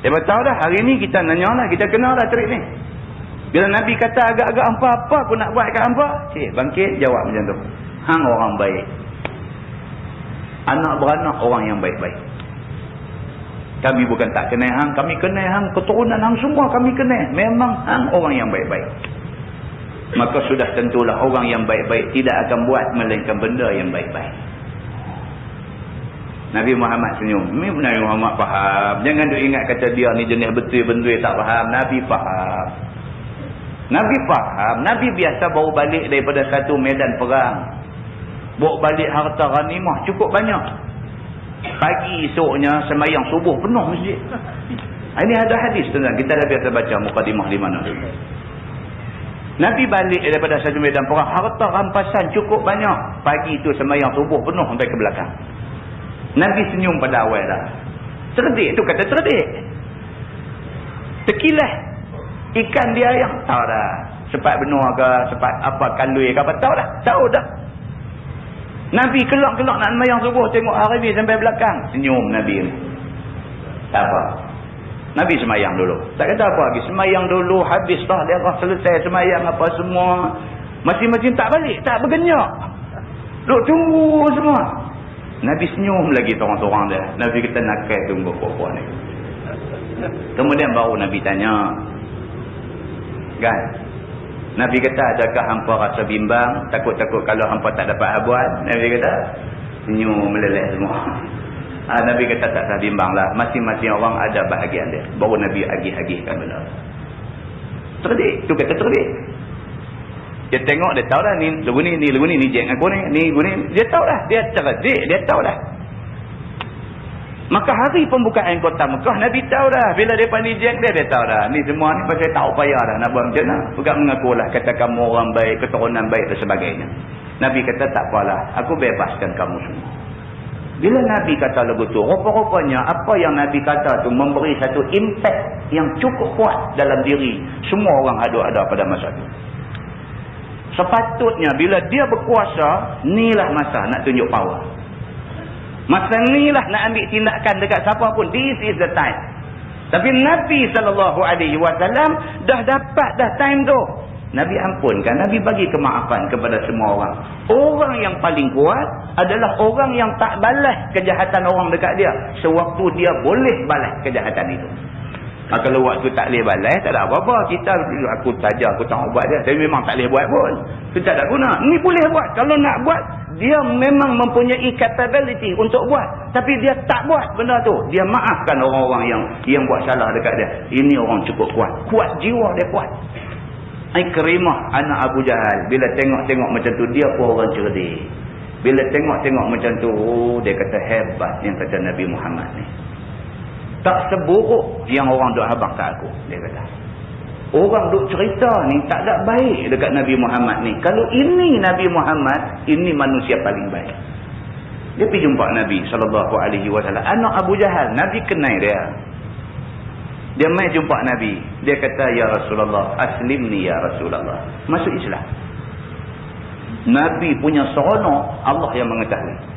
Dia tahu dah, hari ni kita nanya lah, kita kenal dah trik ni. Bila Nabi kata agak-agak hampa, apa aku nak buat kat hampa? Cik, bangkit, jawab macam tu. Hang orang baik. Anak beranak orang yang baik-baik. Kami bukan tak kenal hang, kami kenal hang, keturunan hang semua kami kenal. Memang hang orang yang baik-baik. Maka sudah tentulah orang yang baik-baik tidak akan buat melainkan benda yang baik-baik. Nabi Muhammad senyum. Nabi Muhammad faham. Jangan duk ingat kata dia ni jenis betul-betul tak faham. Nabi faham. Nabi faham. Nabi biasa bawa balik daripada satu medan perang. Bawa balik harta ghanimah cukup banyak. Pagi esoknya sembahyang subuh penuh masjid. Ini ada hadis tentang, kita dah biasa baca mukadimah di mana dulu. Nabi balik daripada satu medan perang, harta rampasan cukup banyak. Pagi itu sembahyang subuh penuh sampai ke belakang. Nabi senyum pada awal dah. Cerdik tu kata cerdik. Tekilah ikan dia yang tahu dah. Sepat benua ke, sepat apa kalui ke apa, tahu dah. Tahu dah. Nabi kelak-kelak nak sembahyang subuh, tengok hari ni sampai belakang. Senyum Nabi ni. Tak apa. Nabi sembahyang dulu. Tak kata apa lagi. Sembahyang dulu, habis dah. Dia dah selesai sembahyang apa semua. Masing-masing tak balik, tak bergenyak. Duk tunggu semua. Nabi senyum lagi seorang-seorang dia. Nabi kata nakal tunggu puan-puan ni. Kemudian baru Nabi tanya. Kan? Nabi kata adakah hampa rasa bimbang? Takut-takut kalau hampa tak dapat habuan? Nabi kata senyum meleleh semua. Nabi kata tak usah bimbang lah. Masing-masing orang ada bahagian dia. Baru Nabi agih-agihkan benda. Cerdik. Tu kata cerdik. Dia tengok, dia tahu dah ni lagu ni jeng aku ni guni. Dia tahu dah, dia cerdik, dia tahu dah. Maka hari pembukaan kota Mekah, Nabi tahu dah bila depa ni jeng dia tahu dah. Ni semua ni pasal tak upaya dah nak buat macam mana. Bukan mengakulah kata kamu orang baik, keturunan baik dan sebagainya. Nabi kata tak apalah, aku bebaskan kamu semua. Bila Nabi kata lagu tu, rupa-rupanya apa yang Nabi kata tu memberi satu impact yang cukup kuat dalam diri semua orang ada pada masa tu. Sepatutnya bila dia berkuasa, inilah masa nak tunjuk power. Masa inilah nak ambil tindakan dekat siapa pun. This is the time. Tapi Nabi SAW dah dapat dah time tu. Nabi ampunkan, Nabi bagi kemaafan kepada semua orang. Orang yang paling kuat adalah orang yang tak balas kejahatan orang dekat dia sewaktu dia boleh balas kejahatan itu. Kalau waktu tak boleh balai, tak ada apa-apa. Aku saja, aku tak buat dia. Tapi memang tak boleh buat pun. Itu tak ada guna. Ni boleh buat. Kalau nak buat, dia memang mempunyai capability untuk buat. Tapi dia tak buat benda tu. Dia maafkan orang-orang yang buat salah dekat dia. Ini orang cukup kuat. Kuat jiwa dia kuat. Ikrimah anak Abu Jahal. Bila tengok-tengok macam tu, dia pun orang cerdik. Bila tengok-tengok macam tu, dia kata hebat yang kata Nabi Muhammad ni. Tak seburuk yang orang duk habang kat aku, dia kata. Orang duk cerita ni tak ada baik dekat Nabi Muhammad ni. Kalau ini Nabi Muhammad, ini manusia paling baik. Dia pergi jumpa Nabi SAW. Anak Abu Jahal, Nabi kenal dia. Dia mai jumpa Nabi. Dia kata, ya Rasulullah, aslimni ya Rasulullah. Masuk Islam. Nabi punya seronok, Allah yang mengetahui.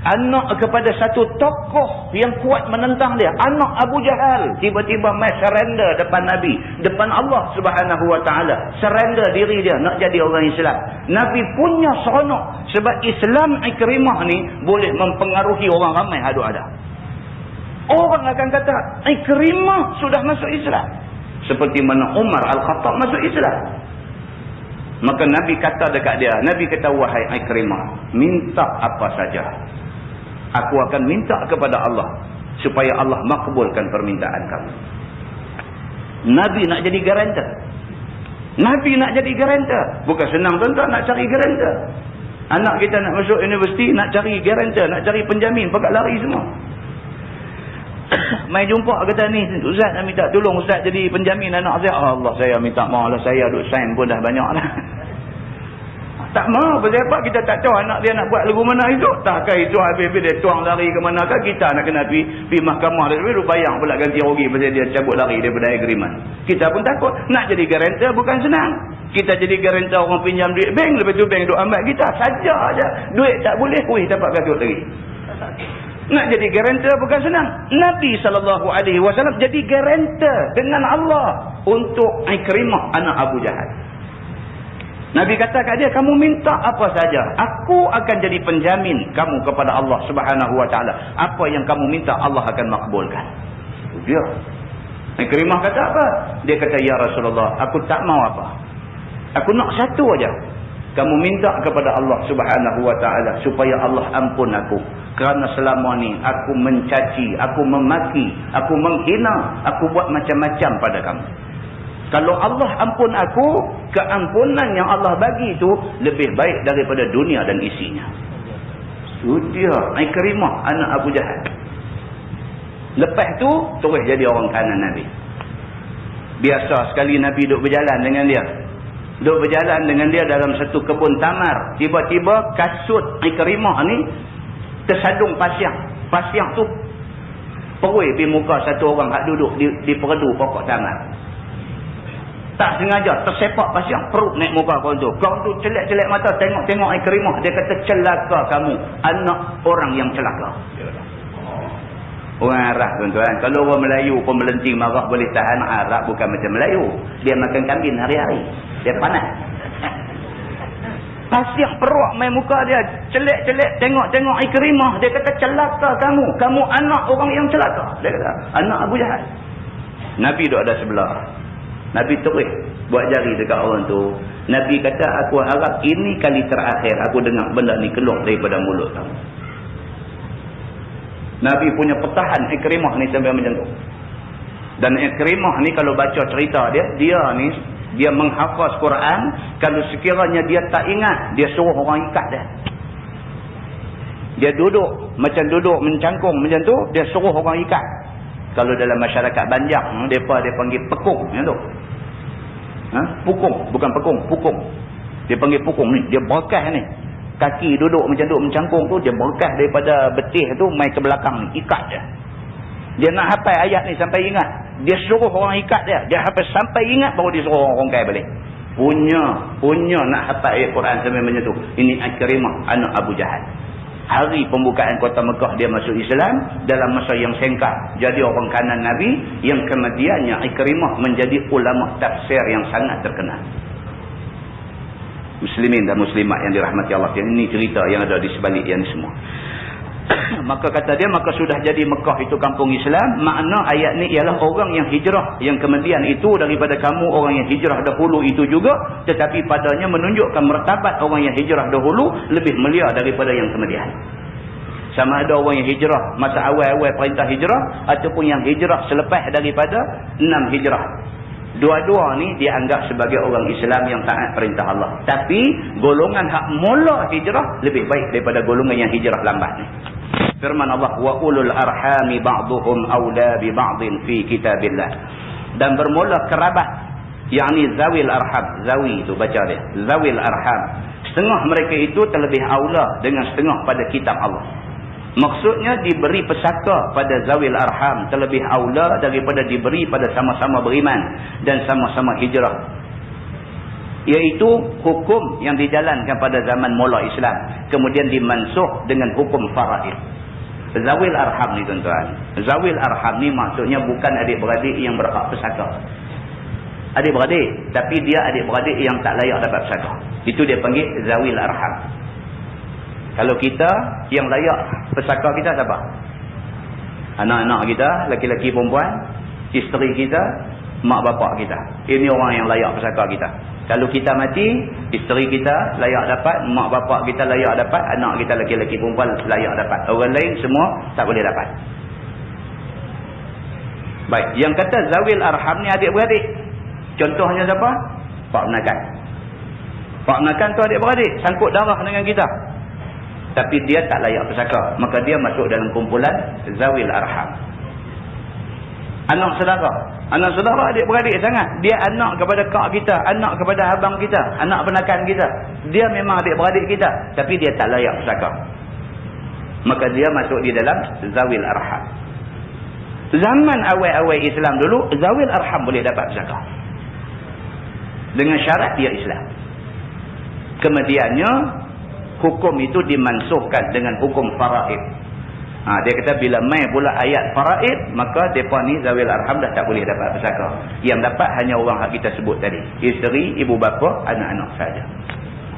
Anak kepada satu tokoh yang kuat menentang dia, anak Abu Jahal tiba-tiba mai surrender depan Nabi, depan Allah Subhanahu wa taala, surrender diri dia nak jadi orang Islam. Nabi punya seronok sebab Islam Ikrimah ni boleh mempengaruhi orang ramai ada. Orang akan kata Ikrimah sudah masuk Islam. Seperti mana Umar Al-Khattab masuk Islam. Maka Nabi kata dekat dia, Nabi kata, wahai Ikrimah, minta apa saja. Aku akan minta kepada Allah supaya Allah makbulkan permintaan kamu. Nabi nak jadi garantor. Nabi nak jadi garantor. Bukan senang tuan-tuan nak cari garantor. Anak kita nak masuk universiti, nak cari garantor, nak cari penjamin, pakat lari semua. Mai jumpa kata ni, Ustaz nak minta tolong Ustaz jadi penjamin anak saya. Allah, saya minta maaf lah, saya duk sign pun dah banyak lah. Tak mahu, pasal apa kita tak tahu anak dia nak buat lagu mana itu. Takkah itu habis-habis dia tuang lari ke manakah, kita nak kena pergi mahkamah dia dulu bayang pula ganti rugi pasal dia cabut lari daripada agreement. Kita pun takut. Nak jadi garantor bukan senang. Kita jadi garantor orang pinjam duit bank, lepas tu bank duk ambil kita saja aja. Duit tak boleh, dapat gaduh lagi. Nak jadi garantor bukan senang. Nabi SAW jadi garantor dengan Allah untuk Ikrimah anak Abu Jahal. Nabi kata kat dia, kamu minta apa saja, aku akan jadi penjamin kamu kepada Allah Subhanahu Wa Taala. Apa yang kamu minta Allah akan makbulkan. Itu dia. Ikrimah kata apa? Dia kata, ya Rasulullah, aku tak mau apa. Aku nak satu aja. Kamu minta kepada Allah Subhanahu Wa Taala supaya Allah ampun aku. Kerana selama ni aku mencaci, aku memaki, aku menghina, aku buat macam-macam pada kamu. Kalau Allah ampun aku, keampunan yang Allah bagi itu lebih baik daripada dunia dan isinya. Itu dia, Ikrimah anak Abu Jahal. Lepas tu terus jadi orang kanan Nabi. Biasa sekali Nabi duduk berjalan dengan dia. Duduk berjalan dengan dia dalam satu kebun tamar. Tiba-tiba kasut Ikrimah ni tersadung pasiang. Pasiang tu perui di muka satu orang hak duduk di perdu pokok tamar. Tak sengaja tersepak pasiang, perut naik muka kau tu. Kau tu celak-celak mata tengok-tengok Ikrimah. Dia kata, celaka kamu, anak orang yang celaka. Orang Arab tuan-tuan. Kalau orang Melayu pun melenting marah boleh tahan. Arab bukan macam Melayu. Dia makan kambing hari-hari. Dia panas. Pasiang perut main muka dia. Celak-celak tengok-tengok Ikrimah. Dia kata, celaka kamu. Kamu anak orang yang celaka. Dia kata, anak Abu Jahal. Nabi duduk ada sebelah. Nabi terus buat jari dekat orang tu. Nabi kata, aku harap ini kali terakhir aku dengar benda ni keluar daripada mulut kamu. Nabi punya pertahan Ikrimah ni sampai macam tu. Dan Ikrimah ni kalau baca cerita dia menghafaz Quran. Kalau sekiranya dia tak ingat, dia suruh orang ikat dia. Dia duduk mencangkung macam tu, dia suruh orang ikat. Kalau dalam masyarakat Banjar, dia panggil pekung macam tu. Pukung, bukan pekung, pukung. Dia panggil pukung ni, dia berkas ni. Kaki duduk macam tu mencangkung tu, dia berkas daripada betih tu mai ke belakang ni, ikat dia. Dia nak hafal ayat ni sampai ingat, dia suruh orang ikat dia. Dia hafal sampai ingat baru dia suruh orang rongkai balik. Punya nak hafal ayat Quran sampai macam tu. Ini Ikrimah anak Abu Jahal. Hari pembukaan kota Mekah dia masuk Islam dalam masa yang singkat. Jadi orang kanan Nabi yang kemudiannya Ikrimah menjadi ulama tafsir yang sangat terkenal. Muslimin dan muslimat yang dirahmati Allah. Yang ini cerita yang ada di sebalik yang semua. Maka kata dia, maka sudah jadi Mekah itu kampung Islam. Makna ayat ni ialah orang yang hijrah. Yang kemudian itu daripada kamu orang yang hijrah dahulu itu juga. Tetapi padanya menunjukkan martabat orang yang hijrah dahulu lebih mulia daripada yang kemudian. Sama ada orang yang hijrah masa awal-awal perintah hijrah. Ataupun yang hijrah selepas daripada 6 hijrah. Dua-dua ni dianggap sebagai orang Islam yang taat perintah Allah. Tapi golongan hak mula hijrah lebih baik daripada golongan yang hijrah lambat ni. Firman Allah, wa ulul arhami ba'duhum awla bi ba'din fi kitabillah. Dan bermula kerabat, yakni zawil arham. Zawi tu baca dia, zawil arham. Setengah mereka itu terlebih aula dengan setengah pada kitab Allah. Maksudnya diberi pesaka pada zawil arham terlebih aula daripada diberi pada sama-sama beriman dan sama-sama hijrah. Iaitu hukum yang dijalankan pada zaman mula Islam kemudian dimansuh dengan hukum faraid. Zawil arham ni tuan-tuan. Zawil arham ni maksudnya bukan adik-beradik yang berhak pesaka. Adik-beradik, tapi dia adik-beradik yang tak layak dapat pesaka. Itu dia panggil zawil arham. Kalau kita yang layak pesaka kita siapa? Anak-anak kita, laki-laki perempuan, isteri kita, mak bapak kita. Ini orang yang layak pesaka kita. Kalau kita mati, isteri kita layak dapat, mak bapak kita layak dapat, anak kita lelaki-lelaki perempuan layak dapat. Orang lain semua tak boleh dapat. Baik, yang kata zawil arham ni adik-beradik. Contohnya siapa? Pak Menakan. Pak Menakan tu adik-beradik, sangkut darah dengan kita. Tapi dia tak layak pesaka, maka dia masuk dalam kumpulan zawil arham. Anak saudara adik-beradik sangat. Dia anak kepada kak kita, anak kepada abang kita, anak Penakan kita. Dia memang adik-beradik kita, tapi dia tak layak pesaka. Maka dia masuk di dalam zawil arham. Zaman awal-awal Islam dulu, zawil arham boleh dapat pesaka. Dengan syarat dia Islam. Kemudiannya, hukum itu dimansuhkan dengan hukum faraid. Dia kata bila mai pula ayat faraid, maka mereka ni zawil arham dah tak boleh dapat pesaka. Yang dapat hanya orang yang kita sebut tadi. Isteri, ibu bapa, anak-anak saja.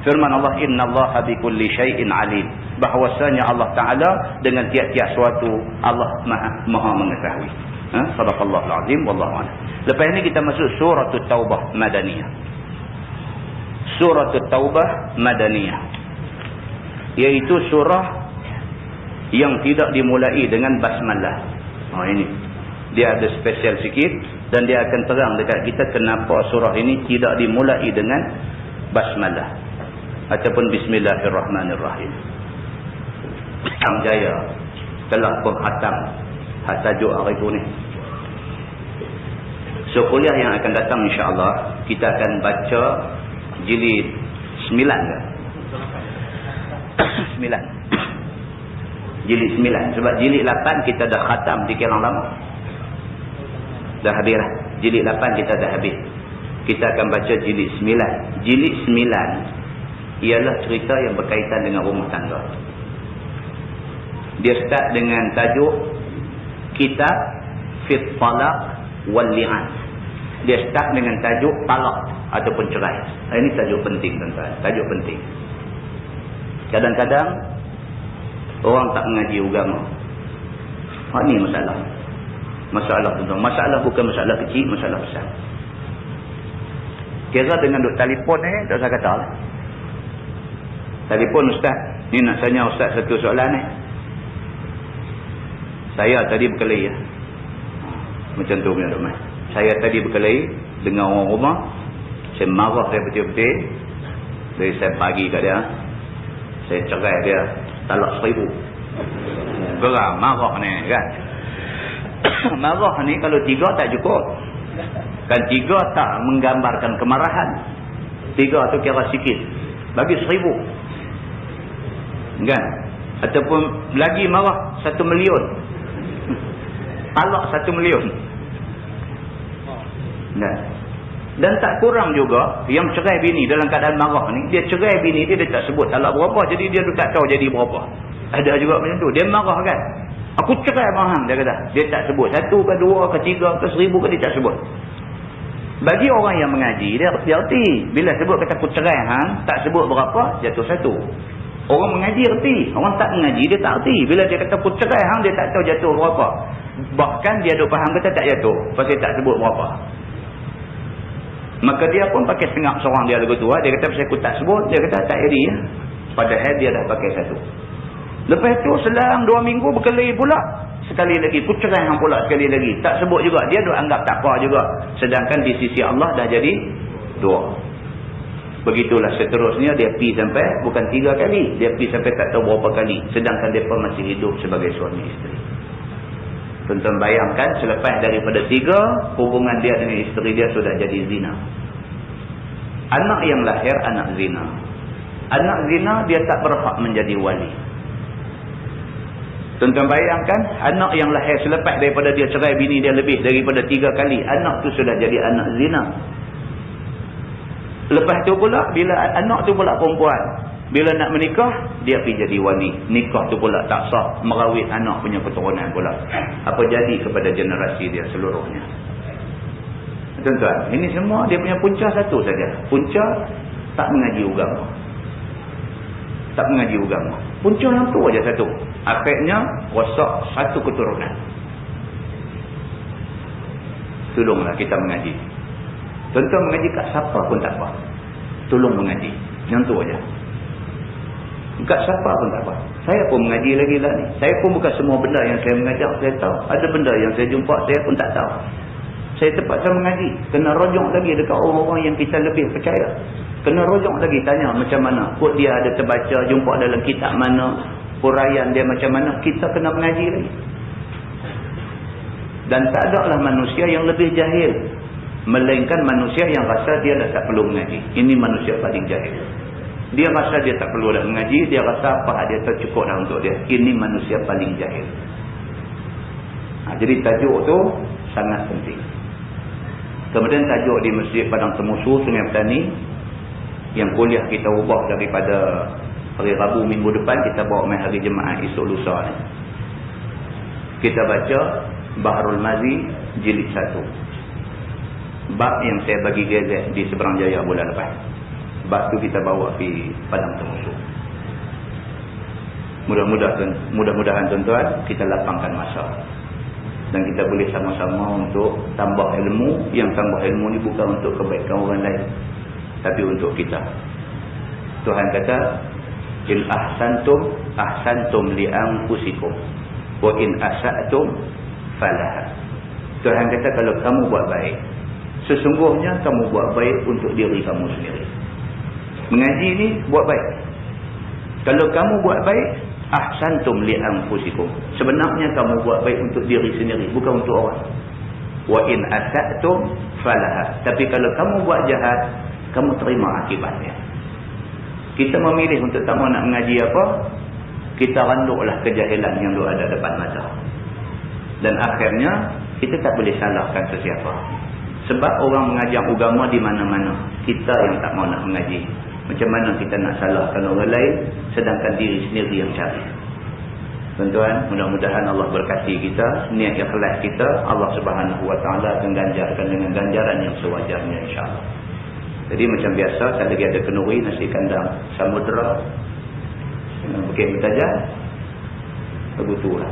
Firman Allah, innallaha bikulli syai'in alim. Bahwasanya Allah Ta'ala dengan tiap-tiap suatu Allah maha mengetahui. Sadaqallahul azim, wallahu a'lam. Lepas ni kita masuk surah Taubah Madaniyah. Surah Taubah Madaniyah, iaitu surah yang tidak dimulai dengan basmalah. Ini dia ada spesial sikit, dan dia akan terang dekat kita kenapa surah ini tidak dimulai dengan basmalah ataupun bismillahirrahmanirrahim. Kang Jaya telah penghatam tajuk hari ni. So kuliah yang akan datang insya-Allah kita akan baca jilid 9 ke? 9. Jilid 9. Sebab jilid 8 kita dah khatam di Kelang Lama. Dah habis lah. Jilid 8 kita dah habis. Kita akan baca jilid 9. Jilid 9 ialah cerita yang berkaitan dengan rumah tangga. Dia start dengan tajuk Kitab Fit Talaq Wal Li'an. Dia start dengan tajuk talak ataupun cerai. Ini tajuk penting tuan-tuan. Tajuk penting. Kadang-kadang orang tak mengaji agama. Ini masalah. Masalah tuan-tuan. Masalah bukan masalah kecil, masalah besar. Kira dengan duk telefon ni, tak usah kata lah. Telefon ustaz. Ni nak tanya ustaz satu soalan ni. Saya tadi berkelahi ya. Macam tu punya rumah. Saya tadi berkelahi dengan orang rumah. Saya marah dia betul-betul. Jadi saya bagi kat dia. Saya cerai dia. Talak 1000. Geram marah ni kan. Marah ni kalau 3 tak cukup. Kan 3 tak menggambarkan kemarahan. 3 tu kira sikit. Bagi 1000. Kan? Ataupun lagi marah 1 million. Talak 1 million. Dan tak kurang juga yang cerai bini dalam keadaan marah ni, dia cerai bini dia tak sebut talak berapa, jadi dia tak tahu jadi berapa. Ada juga macam tu. Dia marah kan, aku cerai mahang, dia kata. Dia tak sebut 1 ke 2 ke 3 ke 1000 ke, dia tak sebut. Bagi orang yang mengaji, dia erti. Bila sebut kata aku cerai hang, tak sebut berapa, jatuh 1. Orang mengaji erti. Orang tak mengaji, dia tak erti. Bila dia kata aku cerai hang, dia tak tahu jatuh berapa. Bahkan dia duk faham kata tak jatuh, pasal tak sebut berapa. Maka dia pun pakai sengak seorang dia lagu tu. Dia kata pasal aku tak sebut, dia kata tak jadi ya. Padahal dia dah pakai 1. Lepas tu selang 2 minggu berkelahi pula. Sekali lagi, aku cerai hang pula sekali lagi. Tak sebut juga, dia duk anggap tak apa juga. Sedangkan di sisi Allah dah jadi 2. Begitulah seterusnya, dia pergi sampai bukan 3 kali, dia pergi sampai tak tahu berapa kali, sedangkan dia pun masih hidup sebagai suami isteri. Tuan-tuan bayangkan, selepas daripada 3, hubungan dia dengan isteri dia sudah jadi zina. Anak yang lahir anak zina. Anak zina dia tak berhak menjadi wali. Tuan-tuan bayangkan, anak yang lahir selepas daripada dia cerai bini dia lebih daripada 3 kali, anak tu sudah jadi anak zina. Lepas tu pula, bila anak tu pula perempuan, bila nak menikah, dia pergi jadi wali. Nikah tu pula tak sah, merawit anak punya keturunan pula. Apa jadi kepada generasi dia seluruhnya? Tuan-tuan, ini semua dia punya punca satu saja. Punca tak mengaji agama. Tak mengaji agama. Punca yang tu aja satu. Akhirnya rosak satu keturunan. tolonglah kita mengaji. Tuan-tuan mengaji kat siapa pun tak apa. Tolong mengaji. Yang tu aja. Kat siapa pun tak apa. Saya pun mengaji lagi lah ni. Saya pun bukan semua benda yang saya mengajar saya tahu. Ada benda yang saya jumpa saya pun tak tahu. Saya terpaksa mengaji. Kena rojok lagi dekat orang-orang yang kita lebih percaya. Kena rojok lagi tanya macam mana. Kod dia ada terbaca, jumpa dalam kitab mana. Huraian dia macam mana. Kita kena mengaji lagi. Dan tak ada lah manusia yang lebih jahil. Melainkan manusia yang rasa dia dah tak perlu mengaji. Ini manusia paling jahil. Dia rasa dia tak perlu dah mengaji. Dia rasa apa dia tercukup dah untuk dia. Ini manusia paling jahil. Jadi tajuk tu sangat penting. Kemudian tajuk di Masjid Padang Temusu, Sungai Petani. Yang kuliah kita ubah daripada hari Rabu minggu depan. Kita bawa main hari Jumaat esok lusa ni. Kita baca Baharul Mazi jilid 1. Bab yang saya bagi gazet di Seberang Jaya bulan lepas. Bab tu kita bawa pergi Padang Temusu. Mudah-mudahan tuan-tuan kita lapangkan masa. Dan kita boleh sama-sama untuk tambah ilmu. Yang tambah ilmu ni bukan untuk kebaikan orang lain, tapi untuk kita. Tuhan kata, in ahsantum li anfusikum wa in asa'tum falaha. Tuhan kata kalau kamu buat baik, sesungguhnya kamu buat baik untuk diri kamu sendiri. Mengaji ni buat baik. Kalau kamu buat baik, ahsantum li anfusikum. Sebenarnya kamu buat baik untuk diri sendiri, bukan untuk orang. Wa in asa'tum falaha. Tapi kalau kamu buat jahat, kamu terima akibatnya. Kita memilih untuk tak mau nak mengaji apa, kita randuklah kejahilan yang ada depan mata. Dan akhirnya kita tak boleh salahkan sesiapa. Sebab orang mengajar agama di mana-mana, kita yang tak mau nak mengaji. Macam mana kita nak salahkan orang lain sedangkan diri sendiri yang cari. Tuan-tuan, mudah-mudahan Allah berkati kita, niat ikhlas kita, Allah Subhanahu Wa Taala akan ganjarkan dengan ganjaran yang sewajarnya insya-Allah. Jadi macam biasa, tak lagi ada kenduri, nasi kandang samudera, bukit bertajam, begitu lah.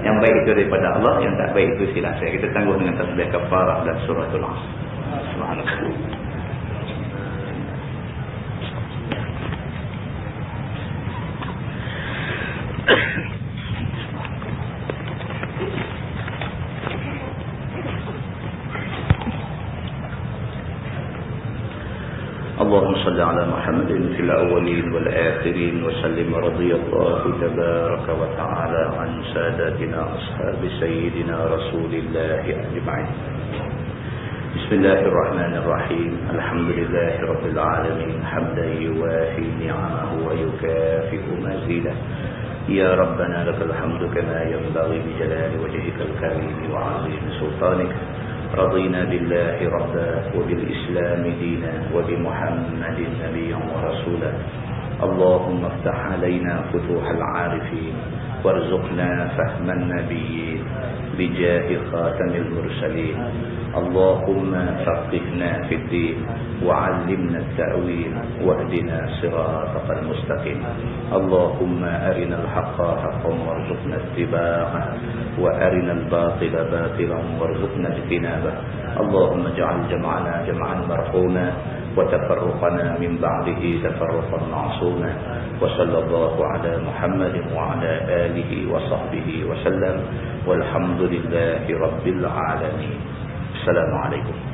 Yang baik itu daripada Allah, yang tak baik itu silap saya. Kita tangguh dengan tasbih kafarah dan suratul Asr. Subhanallah. اللهم صل على محمد في الأولين والآخرين وسلم رضي الله تبارك وتعالى عن ساداتنا أصحاب سيدنا رسول الله أجمعين. بسم الله الرحمن الرحيم. الحمد لله رب العالمين حمدا يوافي نعمه ويكافئ مزيده. يا ربنا لك الحمد كما ينبغي بجلال وجهك الكريم وعظيم سلطانك. رضينا بالله ربا وبالإسلام دينا وبمحمد نبيا ورسولا. اللهم افتح علينا فتوح العارفين وارزقنا فهم النبيين بجاه خاتم المرسلين. اللهم فقهنا في الدين وعلمنا التأويل واهدنا صراطك المستقيم. اللهم أرنا الحق حقا وارزقنا اتباعه وأرنا الباطل باطلا وارزقنا اجتنابه. اللهم اجعل جمعنا جمعا مرحوما وتفرقنا من بعده تفرقا معصوما. وصلى الله على محمد وعلى آله وصحبه وسلم والحمد لله رب العالمين. السلام عليكم.